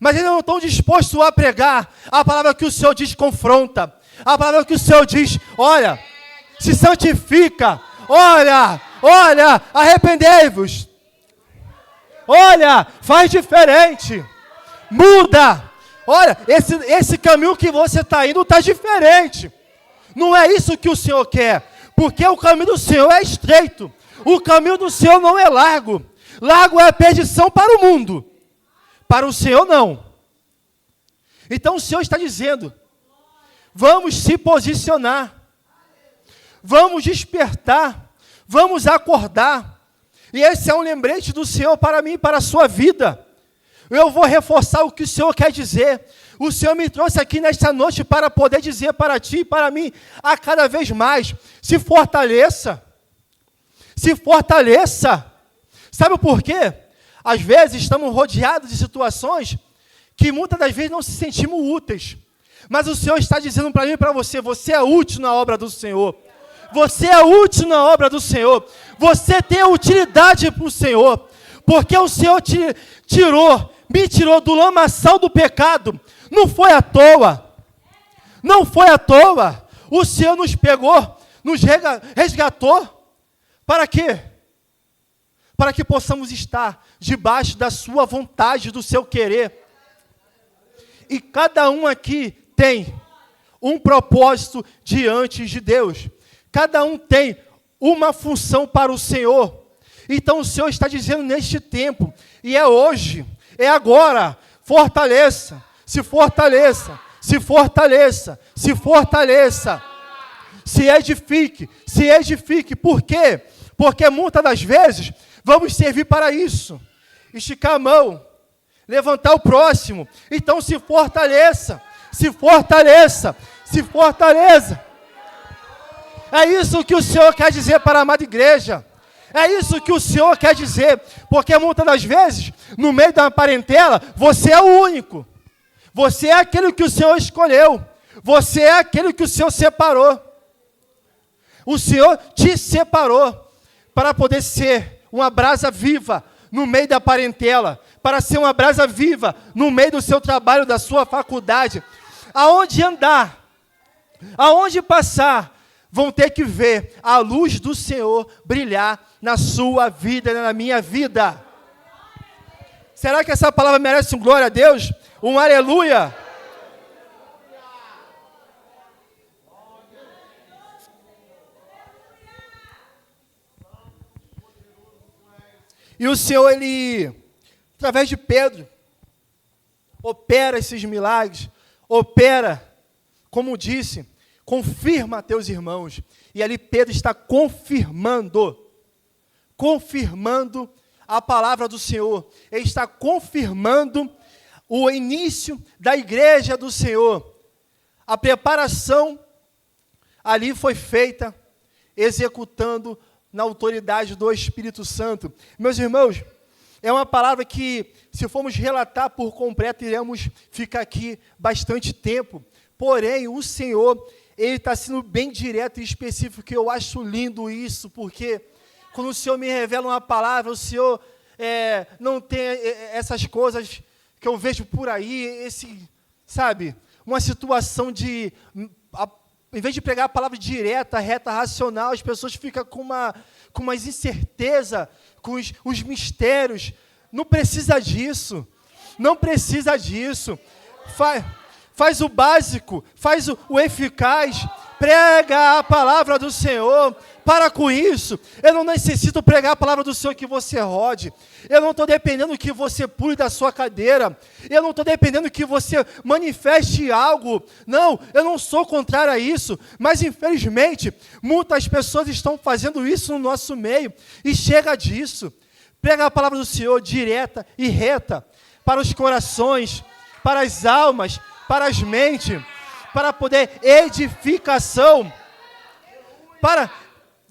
I: Mas eles não estão dispostos a pregar a palavra que o Senhor diz confronta. A palavra que o Senhor diz, olha, se santifica, olha, arrependei-vos. Olha, faz diferente, muda. Olha, esse caminho que você está indo está diferente. Não é isso que o Senhor quer. Porque o caminho do Senhor é estreito. O caminho do Senhor não é largo. Largo é a perdição para o mundo. Para o Senhor, não. Então o Senhor está dizendo, vamos se posicionar. Vamos despertar. Vamos acordar. E esse é um lembrete do Senhor para mim e para a sua vida. Eu vou reforçar o que o Senhor quer dizer. O Senhor me trouxe aqui nesta noite para poder dizer para ti e para mim, a cada vez mais, se fortaleça. Se fortaleça. Sabe por quê? Às vezes estamos rodeados de situações que muitas das vezes não se sentimos úteis. Mas o Senhor está dizendo para mim e para você, você é útil na obra do Senhor. Você é útil na obra do Senhor. Você tem utilidade para o Senhor. Porque o Senhor me tirou do lamaçal do pecado. Não foi à toa. Não foi à toa. O Senhor nos pegou, nos resgatou. Para quê? Para que possamos estar debaixo da sua vontade, do seu querer. E cada um aqui tem um propósito diante de Deus. Cada um tem uma função para o Senhor. Então o Senhor está dizendo neste tempo, e é hoje, é agora, fortaleça, se fortaleça, se fortaleça, se fortaleça, se edifique, por quê? Porque muitas das vezes vamos servir para isso. Esticar a mão, levantar o próximo. Então se fortaleça, se fortaleça, se fortaleça. É isso que o Senhor quer dizer para a amada igreja. É isso que o Senhor quer dizer. Porque muitas das vezes, no meio da parentela, você é o único. Você é aquele que o Senhor escolheu. Você é aquele que o Senhor separou. O Senhor te separou para poder ser uma brasa viva no meio da parentela, para ser uma brasa viva no meio do seu trabalho, da sua faculdade. Aonde andar, aonde passar, vão ter que ver a luz do Senhor brilhar na sua vida, na minha vida. Será que essa palavra merece um glória a Deus? Um aleluia? E o Senhor, Ele, através de Pedro, opera esses milagres, opera, como disse, confirma a teus irmãos. E ali Pedro está confirmando a palavra do Senhor. Ele está confirmando o início da igreja do Senhor. A preparação ali foi feita, executando na autoridade do Espírito Santo. Meus irmãos, é uma palavra que, se formos relatar por completo, iremos ficar aqui bastante tempo. Porém, o Senhor, Ele está sendo bem direto e específico, e eu acho lindo isso, porque quando o Senhor me revela uma palavra, o Senhor não tem essas coisas que eu vejo por aí, uma situação de... Em vez de pregar a palavra direta, reta, racional, as pessoas ficam com uma incerteza, com os mistérios. Não precisa disso. Não precisa disso. Faz o básico, faz o eficaz. Prega a palavra do Senhor. Para com isso. Eu não necessito pregar a palavra do Senhor que você rode. Eu não estou dependendo que você pule da sua cadeira. Eu não estou dependendo que você manifeste algo. Não, eu não sou contrário a isso. Mas, infelizmente, muitas pessoas estão fazendo isso no nosso meio. E chega disso. Prega a palavra do Senhor direta e reta. Para os corações, para as almas, para as mentes. Para poder edificação.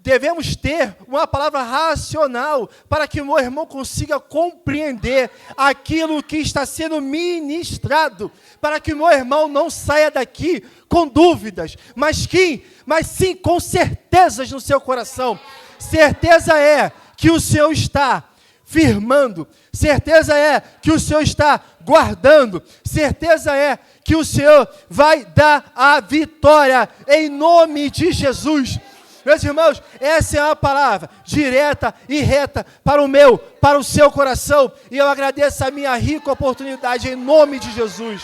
I: Devemos ter uma palavra racional para que o meu irmão consiga compreender aquilo que está sendo ministrado, para que o meu irmão não saia daqui com dúvidas, mas sim com certezas no seu coração. Certeza é que o Senhor está firmando, certeza é que o Senhor está guardando, certeza é que o Senhor vai dar a vitória em nome de Jesus. Meus irmãos, essa é a palavra direta e reta para o seu coração. E eu agradeço a minha rica oportunidade em nome de Jesus.